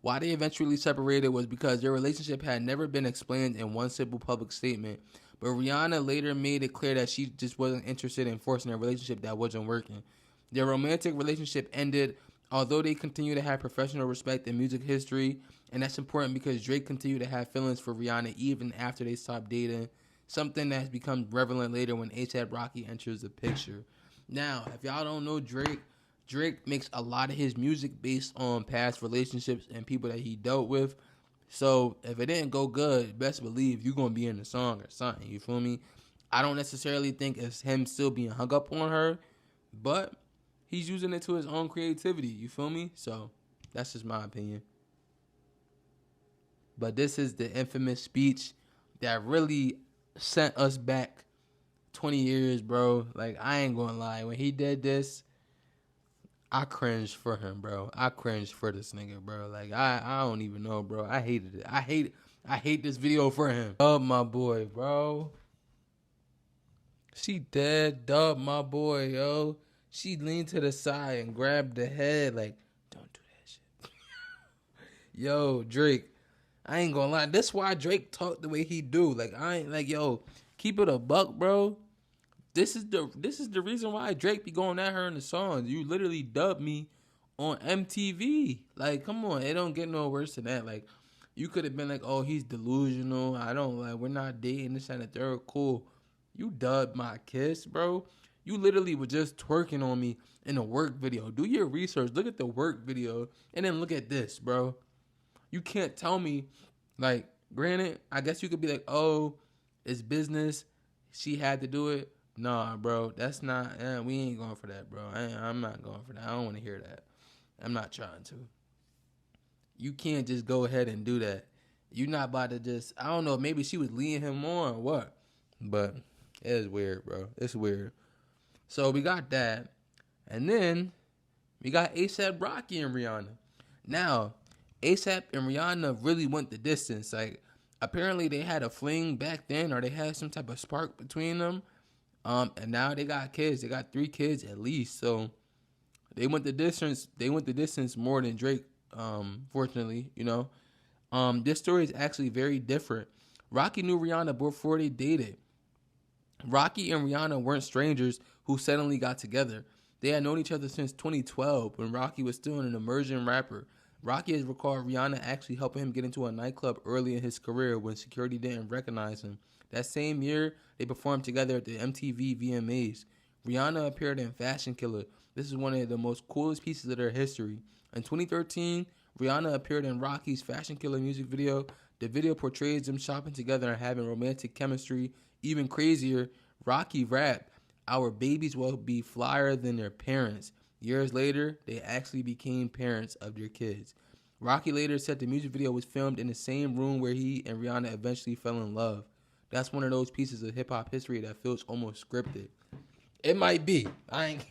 Why they eventually separated was because their relationship had never been explained in one simple public statement. But Rihanna later made it clear that she just wasn't interested in forcing a relationship that wasn't working. Their romantic relationship ended, although they continue to have professional respect in music history, and that's important because Drake continued to have feelings for Rihanna even after they stopped dating, something that's become relevant later when A$AP Rocky enters the picture. Now, if y'all don't know Drake makes a lot of his music based on past relationships and people that he dealt with. So if it didn't go good, best believe you're going to be in the song or something. You feel me? I don't necessarily think it's him still being hung up on her, but he's using it to his own creativity. You feel me? So that's just my opinion. But this is the infamous speech that really sent us back 20 years, bro. Like, I ain't going to lie. When he did this, I cringed for him, bro. I cringed for this nigga, bro. Like, I don't even know, bro. I hated it. I hate this video for him. Dub my boy, bro. She dead. Dub my boy, yo. She leaned to the side and grabbed the head. Like, don't do that shit. Yo, Drake. I ain't gonna lie. That's why Drake talk the way he do. Like, I ain't like, yo, keep it a buck, bro. This is the reason why Drake be going at her in the songs. You literally dubbed me on MTV. Like, come on, it don't get no worse than that. Like, you could have been like, oh, he's delusional. I don't like, we're not dating this and the third. Cool. You dubbed my kiss, bro. You literally were just twerking on me in a work video. Do your research. Look at the work video and then look at this, bro. You can't tell me, like, granted, I guess you could be like, oh, it's business. She had to do it. Nah, bro, that's not, we ain't going for that, bro. I'm not going for that. I don't want to hear that. I'm not trying to. You can't just go ahead and do that. You're not about to just, I don't know, maybe she was leading him on or what. But it is weird, bro. It's weird. So we got that. And then we got A$AP Rocky and Rihanna. Now, A$AP and Rihanna really went the distance. Like, apparently they had a fling back then, or they had some type of spark between them. And now they got kids. They got 3 kids at least. So they went the distance. They went the distance more than Drake. Fortunately, you know. This story is actually very different. Rocky knew Rihanna before they dated. Rocky and Rihanna weren't strangers who suddenly got together. They had known each other since 2012 when Rocky was still an emerging rapper. Rocky has recalled Rihanna actually helping him get into a nightclub early in his career when security didn't recognize him. That same year, they performed together at the MTV VMAs. Rihanna appeared in Fashion Killer. This is one of the most coolest pieces of their history. In 2013, Rihanna appeared in Rocky's Fashion Killer music video. The video portrays them shopping together and having romantic chemistry. Even crazier, Rocky rapped, "Our babies will be flyer than their parents." Years later, they actually became parents of their kids. Rocky later said the music video was filmed in the same room where he and Rihanna eventually fell in love. That's one of those pieces of hip-hop history that feels almost scripted. It might be. I ain't...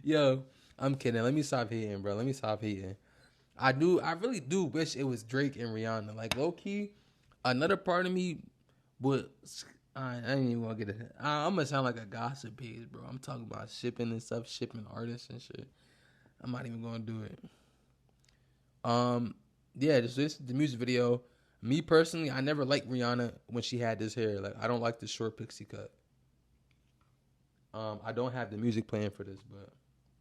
Yo, I'm kidding. Let me stop hating, bro. Let me stop hating. I really do wish it was Drake and Rihanna. Like, low-key, another part of me would... I ain't even want to get it. I'm going to sound like a gossip page, bro. I'm talking about shipping and stuff, shipping artists and shit. I'm not even going to do it. Yeah, this the music video. Me personally, I never liked Rihanna when she had this hair. Like, I don't like the short pixie cut. I don't have the music playing for this, but,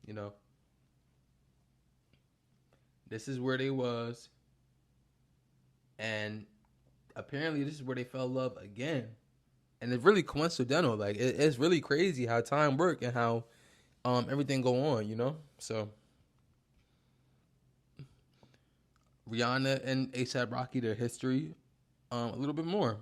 you know. This is where they was. And apparently this is where they fell in love again. And it's really coincidental. Like, it's really crazy how time work and how everything go on, you know? So, Rihanna and A$AP Rocky, their history, a little bit more.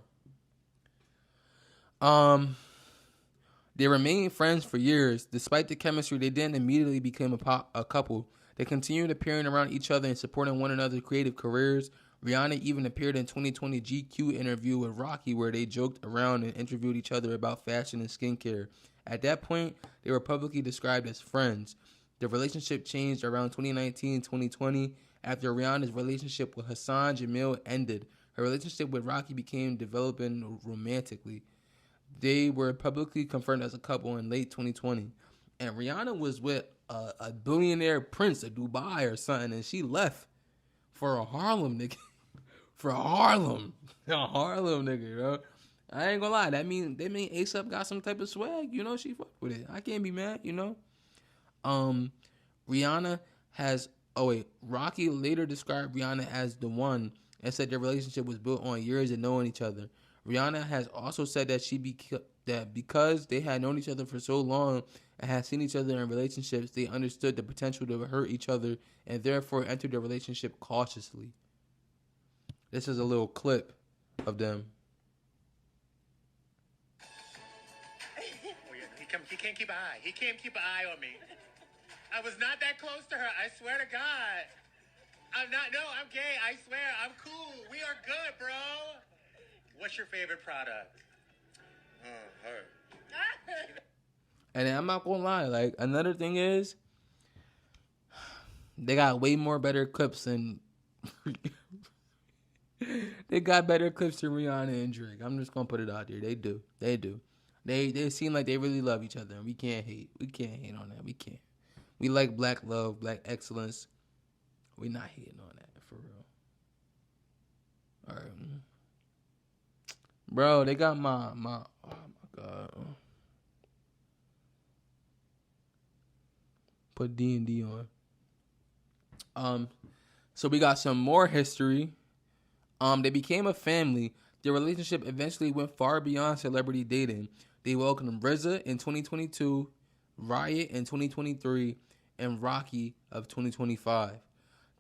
They remained friends for years. Despite the chemistry, they didn't immediately become a couple. They continued appearing around each other and supporting one another's creative careers. Rihanna even appeared in 2020 GQ interview with Rocky where they joked around and interviewed each other about fashion and skincare. At that point, they were publicly described as friends. The relationship changed around 2019-2020 after Rihanna's relationship with Hassan Jamil ended. Her relationship with Rocky began developing romantically. They were publicly confirmed as a couple in late 2020. And Rihanna was with a billionaire prince of Dubai or something, and she left for a Harlem nigga. For a Harlem nigga, bro. I ain't gonna lie. That mean A$AP got some type of swag. You know, she fucked with it. I can't be mad. You know. Rihanna has. Oh wait, Rocky later described Rihanna as the one and said their relationship was built on years of knowing each other. Rihanna has also said that because they had known each other for so long and had seen each other in relationships, they understood the potential to hurt each other and therefore entered the relationship cautiously. This is a little clip of them. He can't keep an eye. He can't keep an eye on me. I was not that close to her. I swear to God. I'm gay. I swear. I'm cool. We are good, bro. What's your favorite product? Her. And I'm not gonna lie, like, another thing is, they got way more better clips than... They got better clips than Rihanna and Drake. I'm just gonna put it out there. They do. They seem like they really love each other, and we can't hate. We can't hate on that. We can't. We like black love, black excellence. We not hating on that, for real. All right. Bro, they got my oh my God. Put D&D on. So we got some more history. They became a family. Their relationship eventually went far beyond celebrity dating. They welcomed RZA in 2022, Riot in 2023, and Rocky of 2025.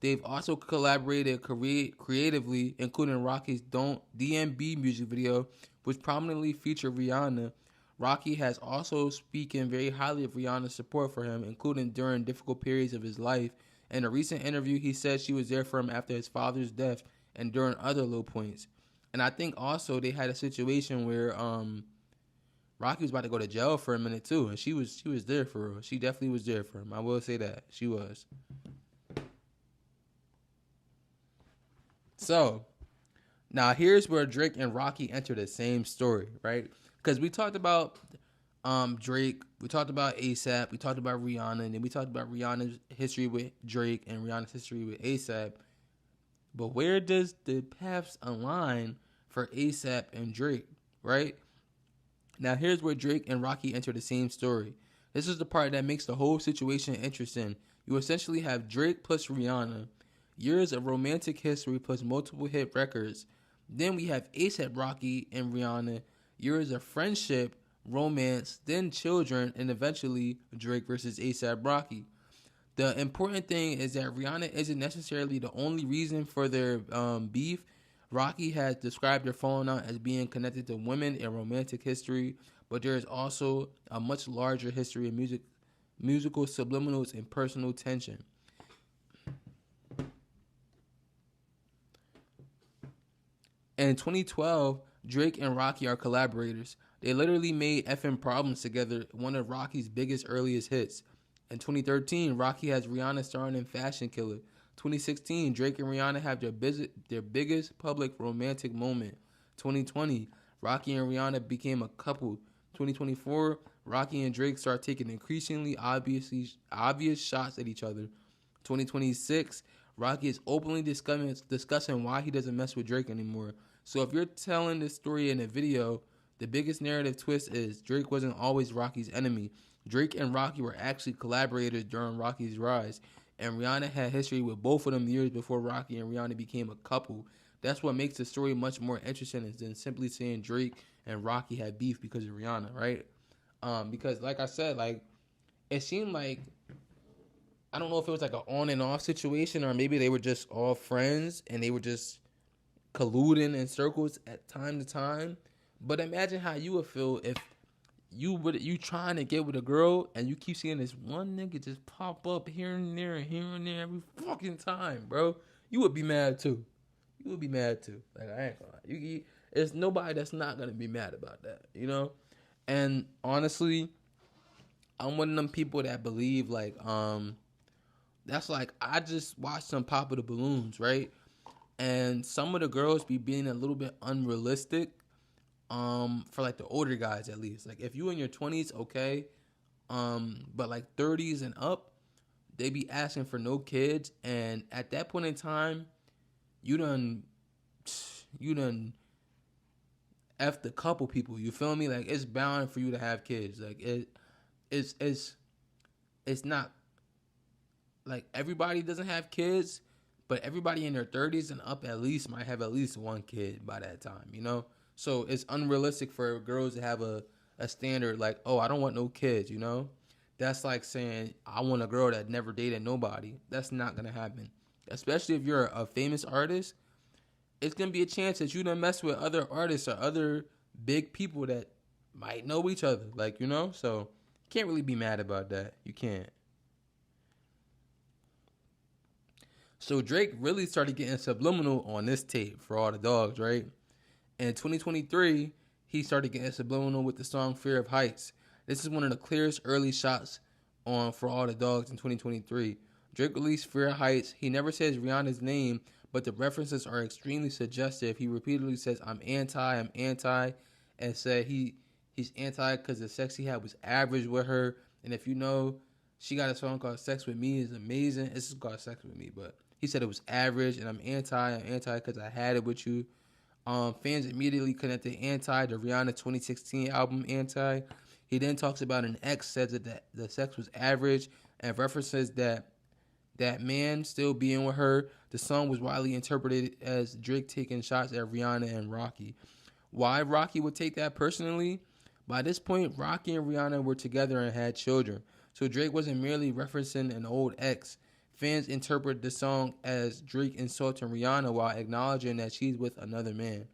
They've also collaborated creatively, including Rocky's Don't DMB music video, which prominently featured Rihanna. Rocky has also spoken very highly of Rihanna's support for him, including during difficult periods of his life. In a recent interview, he said she was there for him after his father's death and during other low points. And I think also they had a situation where Rocky was about to go to jail for a minute too, and she was there for real. She definitely was there for him. I will say that she was. So now here's where Drake and Rocky enter the same story, right? Because we talked about Drake, we talked about ASAP, we talked about Rihanna, and then we talked about Rihanna's history with Drake and Rihanna's history with ASAP. But where does the paths align for ASAP and Drake, right? Now here's where Drake and Rocky enter the same story. This is the part that makes the whole situation interesting. You essentially have Drake plus Rihanna, years of romantic history plus multiple hit records. Then we have ASAP Rocky and Rihanna, years of friendship, romance, then children, and eventually Drake versus ASAP Rocky. The important thing is that Rihanna isn't necessarily the only reason for their beef. Rocky has described their falling out as being connected to women in romantic history, but there is also a much larger history of musical subliminals and personal tension. In 2012, Drake and Rocky are collaborators. They literally made FM Problems together, one of Rocky's biggest earliest hits. In 2013, Rocky has Rihanna starring in Fashion Killer. 2016, Drake and Rihanna have their biggest public romantic moment. 2020, Rocky and Rihanna became a couple. 2024, Rocky and Drake start taking increasingly obvious shots at each other. 2026, Rocky is openly discussing why he doesn't mess with Drake anymore. So if you're telling this story in a video, the biggest narrative twist is Drake wasn't always Rocky's enemy. Drake and Rocky were actually collaborators during Rocky's rise, and Rihanna had history with both of them years before Rocky and Rihanna became a couple. That's what makes the story much more interesting than simply saying Drake and Rocky had beef because of Rihanna, right? Because like I said, like it seemed like, I don't know if it was like an on and off situation or maybe they were just all friends and they were just colluding in circles at time to time. But imagine how you would feel if you trying to get with a girl and you keep seeing this one nigga just pop up here and there every fucking time, bro. You would be mad too. You would be mad too. Like, I ain't gonna lie. There's nobody that's not gonna be mad about that, you know? And honestly, I'm one of them people that believe like that's like, I just watched some Pop of the Balloons, right? And some of the girls be being a little bit unrealistic. For like the older guys at least. Like if you in your 20s, okay. But like 30s and up, they be asking for no kids, and at that point in time, you done effed a couple people. You feel me? Like it's bound for you to have kids. Like it's not like everybody doesn't have kids, but everybody in their 30s and up at least might have at least one kid by that time, you know? So it's unrealistic for girls to have a standard like, oh, I don't want no kids, you know? That's like saying, I want a girl that never dated nobody. That's not going to happen. Especially if you're a famous artist, it's going to be a chance that you done mess with other artists or other big people that might know each other. Like, you know? So you can't really be mad about that. You can't. So Drake really started getting subliminal on this tape For All the Dogs, right? In 2023, he started getting subliminal with the song Fear of Heights. This is one of the clearest early shots on For All the Dogs in 2023. Drake released Fear of Heights. He never says Rihanna's name, but the references are extremely suggestive. He repeatedly says, I'm anti, and said he's anti because the sex he had was average with her. And if you know, she got a song called Sex With Me. It's amazing. This is called Sex With Me, but he said it was average, and I'm anti because I had it with you. Fans immediately connected Anti to Rihanna's 2016 album Anti. He then talks about an ex says that the sex was average and references that man still being with her. The song was widely interpreted as Drake taking shots at Rihanna and Rocky. Why Rocky would take that personally? By this point, Rocky and Rihanna were together and had children, so Drake wasn't merely referencing an old ex. Fans interpret the song as Drake insulting Rihanna while acknowledging that she's with another man.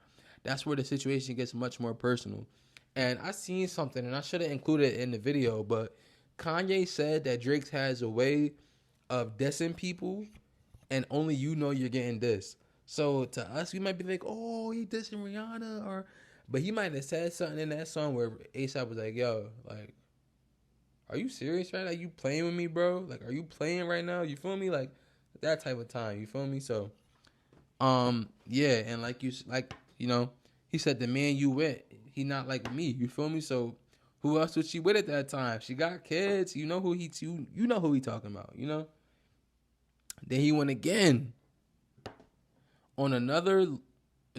That's where the situation gets much more personal. And I seen something, and I should have included it in the video, but Kanye said that Drake has a way of dissing people, and only you know you're getting dissed. So to us, we might be like, "Oh, he dissing Rihanna," but he might have said something in that song where ASAP was like, "Yo, like, are you serious right now? You playing with me, bro? Like, are you playing right now? You feel me? Like that type of time. You feel me? So, yeah, and he said the man you with, he not like me. You feel me? So, who else was she with at that time? She got kids. You know you know who he talking about. You know. Then he went again on another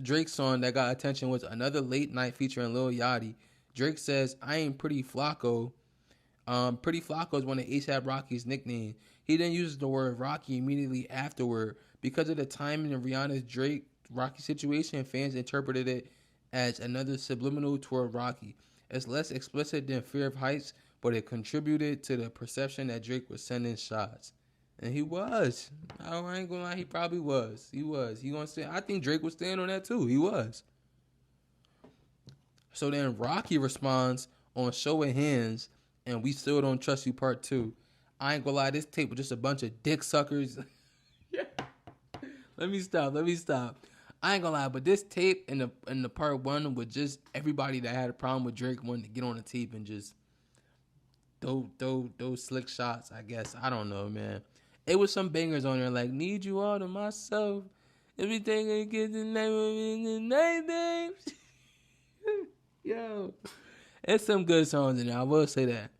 Drake song that got attention was another late night featuring Lil Yachty. Drake says, "I ain't Pretty Flacco." Pretty Flacco is one of A$AP Rocky's nicknames. He then uses the word Rocky immediately afterward. Because of the timing of Rihanna's Drake Rocky situation, fans interpreted it as another subliminal toward Rocky. It's less explicit than Fear of Heights, but it contributed to the perception that Drake was sending shots. And he was. I ain't gonna lie, he probably was. He was. He gonna say, I think Drake was standing on that too. He was. So then Rocky responds on Show of Hands and We Still Don't Trust You Part 2. I ain't gonna lie, this tape was just a bunch of dick suckers. Yeah. Let me stop. I ain't gonna lie, but this tape in the part 1 was just everybody that had a problem with Drake wanting to get on the tape and just those slick shots, I guess. I don't know, man. It was some bangers on there like Need You All to Myself. Everything I get the name of in the night, babe. Yo. It's some good songs in there, I will say that.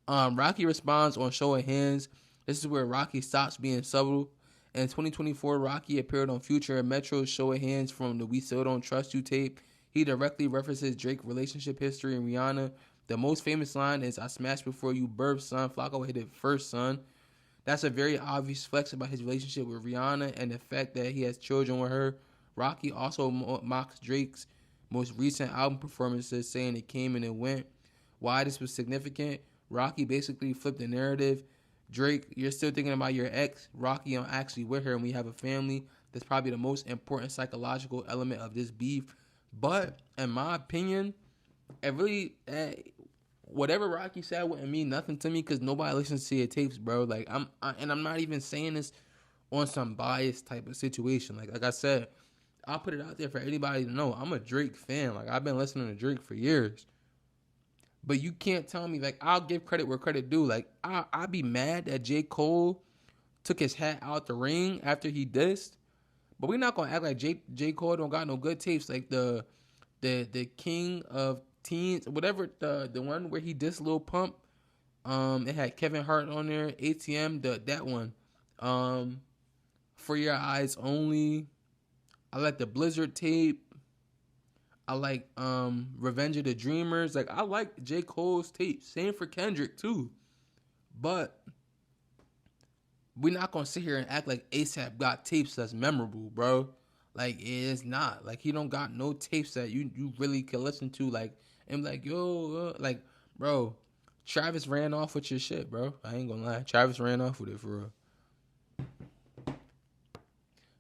Rocky responds on Show of Hands. This is where Rocky stops being subtle. In 2024, Rocky appeared on Future and Metro's Show of Hands from the We Still Don't Trust You tape. He directly references Drake's relationship history and Rihanna. The most famous line is, "I smashed before you birthed, son. Flacco hit it first, son." That's a very obvious flex about his relationship with Rihanna and the fact that he has children with her. Rocky also mocks Drake's most recent album performances, saying it came and it went. Why this was significant? Rocky basically flipped the narrative. Drake, you're still thinking about your ex. Rocky, I'm actually with her and we have a family. That's probably the most important psychological element of this beef. But in my opinion, it really, whatever Rocky said wouldn't mean nothing to me because nobody listens to your tapes, bro. Like I'm not even saying this on some biased type of situation. Like I said, I'll put it out there for anybody to know. I'm a Drake fan. Like I've been listening to Drake for years. But you can't tell me, like, I'll give credit where credit due. Like I'd be mad that J. Cole took his hat out the ring after he dissed. But we're not gonna act like J. Cole don't got no good tapes. Like the King of Teens, whatever, the one where he dissed Lil Pump. It had Kevin Hart on there, ATM, that one. For Your Eyes Only. I like the Blizzard tape. I like Revenge of the Dreamers. Like I like J. Cole's tape. Same for Kendrick too. But we're not gonna sit here and act like A$AP got tapes that's memorable, bro. Like it is not. Like he don't got no tapes that you really can listen to. Like and be like, yo, like, bro, Travis ran off with your shit, bro. I ain't gonna lie. Travis ran off with it for real.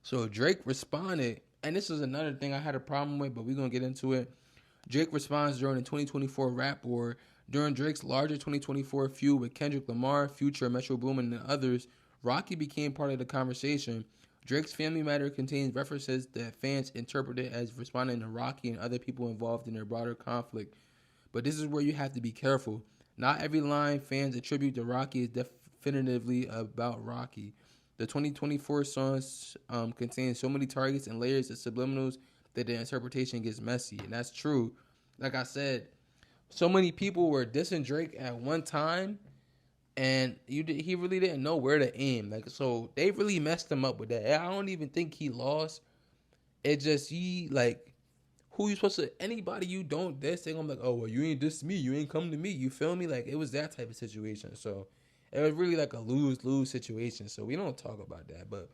So Drake responded, and this is another thing I had a problem with, but we're gonna get into it. Drake responds during the 2024 rap war. During Drake's larger 2024 feud with Kendrick Lamar, Future, Metro Boomin, and others, Rocky became part of the conversation. Drake's Family Matter contains references that fans interpreted as responding to Rocky and other people involved in their broader conflict. But this is where you have to be careful. Not every line fans attribute to Rocky is definitively about Rocky. The 2024 songs contain so many targets and layers of subliminals that the interpretation gets messy. And that's true. Like I said, so many people were dissing Drake at one time, and he really didn't know where to aim. Like, so they really messed him up with that. I don't even think he lost. It just, who you supposed to, anybody you don't diss, they're gonna be like, oh, well, you ain't diss me, you ain't come to me, you feel me? Like, it was that type of situation. So it was really like a lose-lose situation. So we don't talk about that. But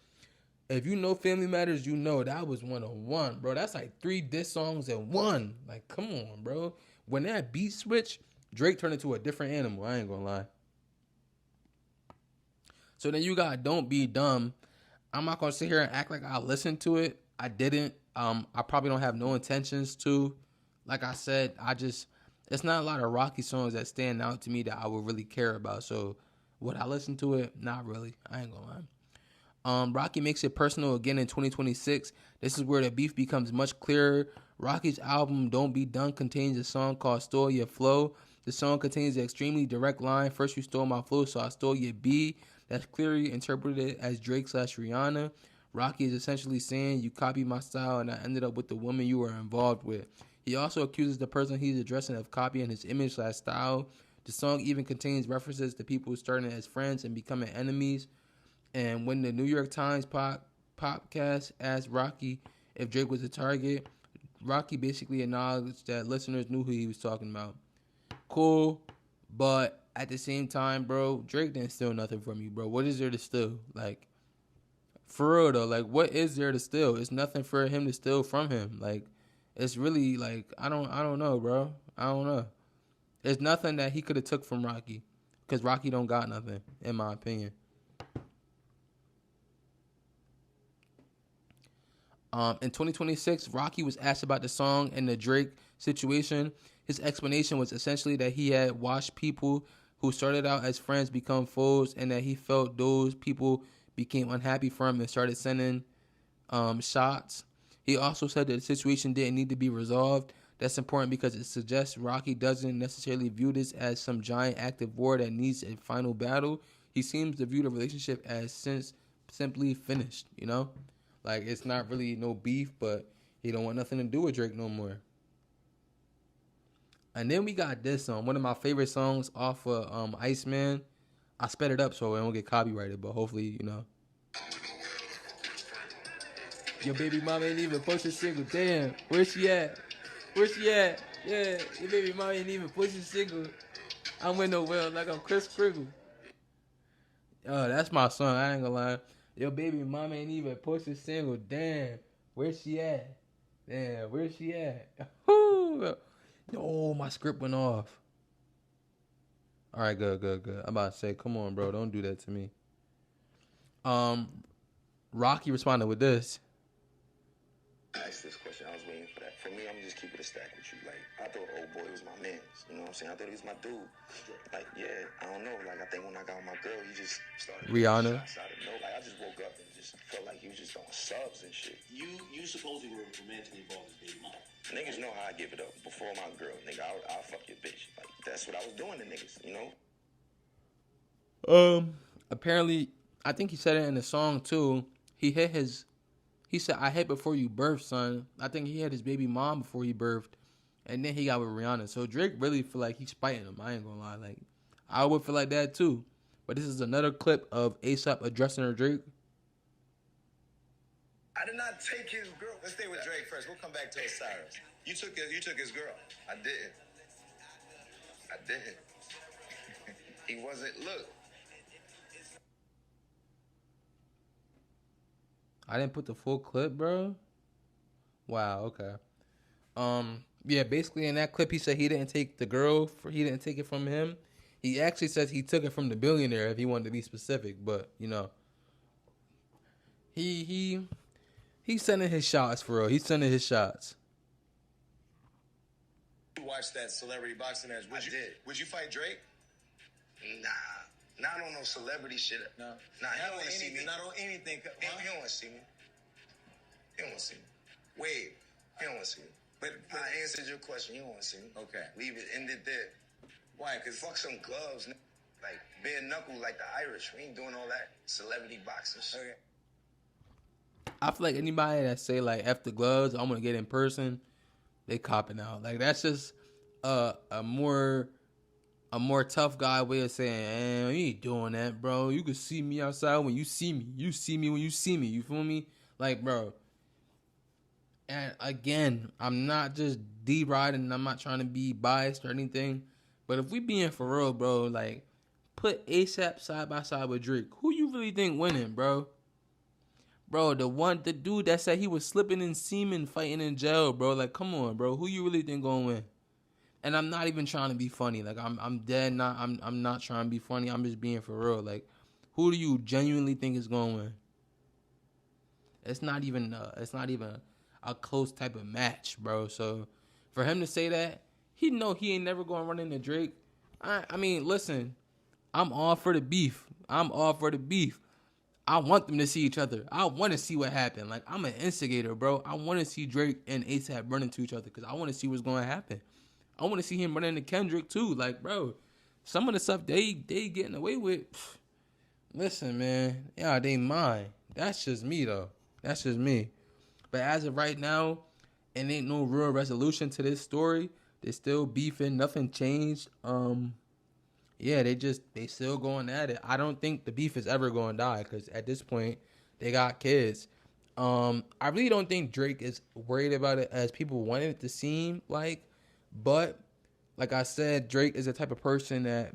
if you know Family Matters, you know that was 101, bro. That's like 3 diss songs in one. Like, come on, bro. When that beat switch, Drake turned into a different animal. I ain't gonna lie. So then you got Don't Be Dumb. I'm not gonna sit here and act like I listened to it. I didn't. I probably don't have no intentions to. Like I said, it's not a lot of Rocky songs that stand out to me that I would really care about. So would I listen to it? Not really. I ain't gonna lie. Rocky makes it personal again in 2026. This is where the beef becomes much clearer. Rocky's album Don't Be Done contains a song called Stole Your Flow. The song contains an extremely direct line. First you stole my flow, so I stole your beat. That's clearly interpreted as Drake/Rihanna. Rocky is essentially saying you copied my style and I ended up with the woman you were involved with. He also accuses the person he's addressing of copying his image/style. The song even contains references to people starting as friends and becoming enemies. And when the New York Times podcast asked Rocky if Drake was a target, Rocky basically acknowledged that listeners knew who he was talking about. Cool, but at the same time, bro, Drake didn't steal nothing from you, bro. What is there to steal? Like, for real though, like, what is there to steal? It's nothing for him to steal from him. Like, it's really like I don't know, bro. I don't know. There's nothing that he could have took from Rocky, because Rocky don't got nothing, in my opinion. In 2026, Rocky was asked about the song and the Drake situation. His explanation was essentially that he had watched people who started out as friends become foes, and that he felt those people became unhappy for him and started sending shots. He also said that the situation didn't need to be resolved. That's important because it suggests Rocky doesn't necessarily view this as some giant active war that needs a final battle. He seems to view the relationship as simply finished, you know? Like, it's not really no beef, but he don't want nothing to do with Drake no more. And then we got this song, one of my favorite songs off of Iceman. I sped it up so it won't get copyrighted, but hopefully, you know. Your baby mama ain't even push a single. Damn, where she at? Where she at? Yeah, your baby mama ain't even push a single. I'm with no well like I'm Chris Kringle. Oh, that's my song. I ain't gonna lie. Your baby mama ain't even push a single. Damn, where she at? Damn, where she at? Oh, my script went off. All right, good. I'm about to say, come on, bro, don't do that to me. Rocky responded with this. I asked this question. I was waiting for that. For me, I'm just keep it a stack with you. Like, I thought old boy was my man. You know what I'm saying? I thought he was my dude. Like, yeah, I don't know. Like, I think when I got with my girl, he just started Rihanna. Like, I just woke up and just felt like he was just on subs and shit. You supposedly were romantically involved with Baby Mama. Niggas know how I give it up before my girl. Nigga, I'll fuck your bitch. Like, that's what I was doing to niggas, you know? Apparently, I think he said it in the song too. He said, I hit before you birthed, son. I think he had his baby mom before he birthed. And then he got with Rihanna. So Drake really feel like he's spiting him. I ain't gonna lie. Like, I would feel like that too. But this is another clip of A$AP addressing her Drake. I did not take his girl. Let's stay with Drake first. We'll come back to Osiris. You took his girl. I didn't. He wasn't. Look. I didn't put the full clip, bro. Wow. Okay. Yeah. Basically, in that clip, he said he didn't take the girl. He didn't take it from him. He actually says he took it from the billionaire, if he wanted to be specific. But you know, he's sending his shots for real. He's sending his shots. You watched that celebrity boxing match. Would you fight Drake? Nah. Not on no celebrity shit. No. Nah, he don't want to see me. Not on anything. He don't want to see me. Wait. He don't want to see me. But I answered your question. He don't want to see me. Okay. Leave it. End it there. Why? Because fuck some gloves. Like, bare knuckle like the Irish. We ain't doing all that celebrity boxing shit. Okay. I feel like anybody that say, like, F the gloves, I'm going to get in person, they copping out. Like, that's just a more tough guy way of saying, you ain't doing that, bro. You can see me outside when you see me. You see me when you see me. You feel me? Like, bro. And again, I'm not just deriding. I'm not trying to be biased or anything. But if we being for real, bro, like, put A$AP side by side with Drake. Who you really think winning, bro? Bro, the dude that said he was slipping in semen fighting in jail, bro. Like, come on, bro. Who you really think gonna win? And I'm not even trying to be funny. Like I'm dead not I'm not trying to be funny. I'm just being for real. Like, who do you genuinely think is going to win? It's not even a close type of match, bro. So for him to say that, he know he ain't never going to run into Drake. I mean, listen, I'm all for the beef. I'm all for the beef. I want them to see each other. I want to see what happened. Like, I'm an instigator, bro. I want to see Drake and ASAP run into each other because I want to see what's going to happen. I want to see him run into Kendrick too. Like, bro, some of the stuff they getting away with. Listen, man, yeah, they mine. That's just me though. That's just me. But as of right now, it ain't no real resolution to this story. They still beefing. Nothing changed. Yeah, they still going at it. I don't think the beef is ever going to die because at this point they got kids. I really don't think Drake is worried about it as people wanted it to seem like. But like I said, Drake is the type of person that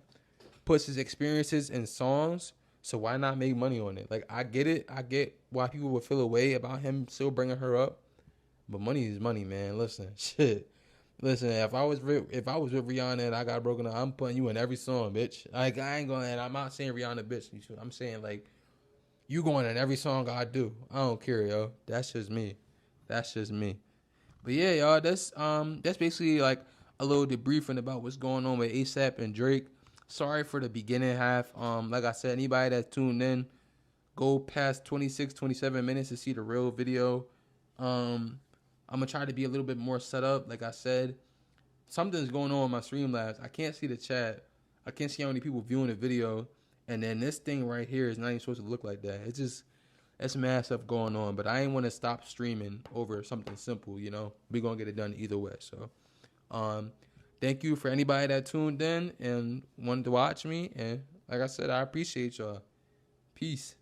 puts his experiences in songs. So why not make money on it? Like, I get it. I get why people would feel a way about him still bringing her up. But money is money, man. Listen, shit. Listen, if I was with Rihanna and I got broken up, I'm putting you in every song, bitch. Like, I ain't going, and I'm not saying Rihanna, bitch. I'm saying, like, you going in every song I do. I don't care, yo. That's just me. That's just me. But yeah, y'all, that's basically like a little debriefing about what's going on with ASAP and Drake. Sorry for the beginning half. Like I said, anybody that's tuned in, go past 26, 27 minutes to see the real video. I'm gonna try to be a little bit more set up. Like I said, something's going on with my Streamlabs. I can't see the chat. I can't see how many people viewing the video. And then this thing right here is not even supposed to look like that. It's mad stuff going on. But I ain't want to stop streaming over something simple, you know. We're going to get it done either way. So, thank you for anybody that tuned in and wanted to watch me. And like I said, I appreciate y'all. Peace.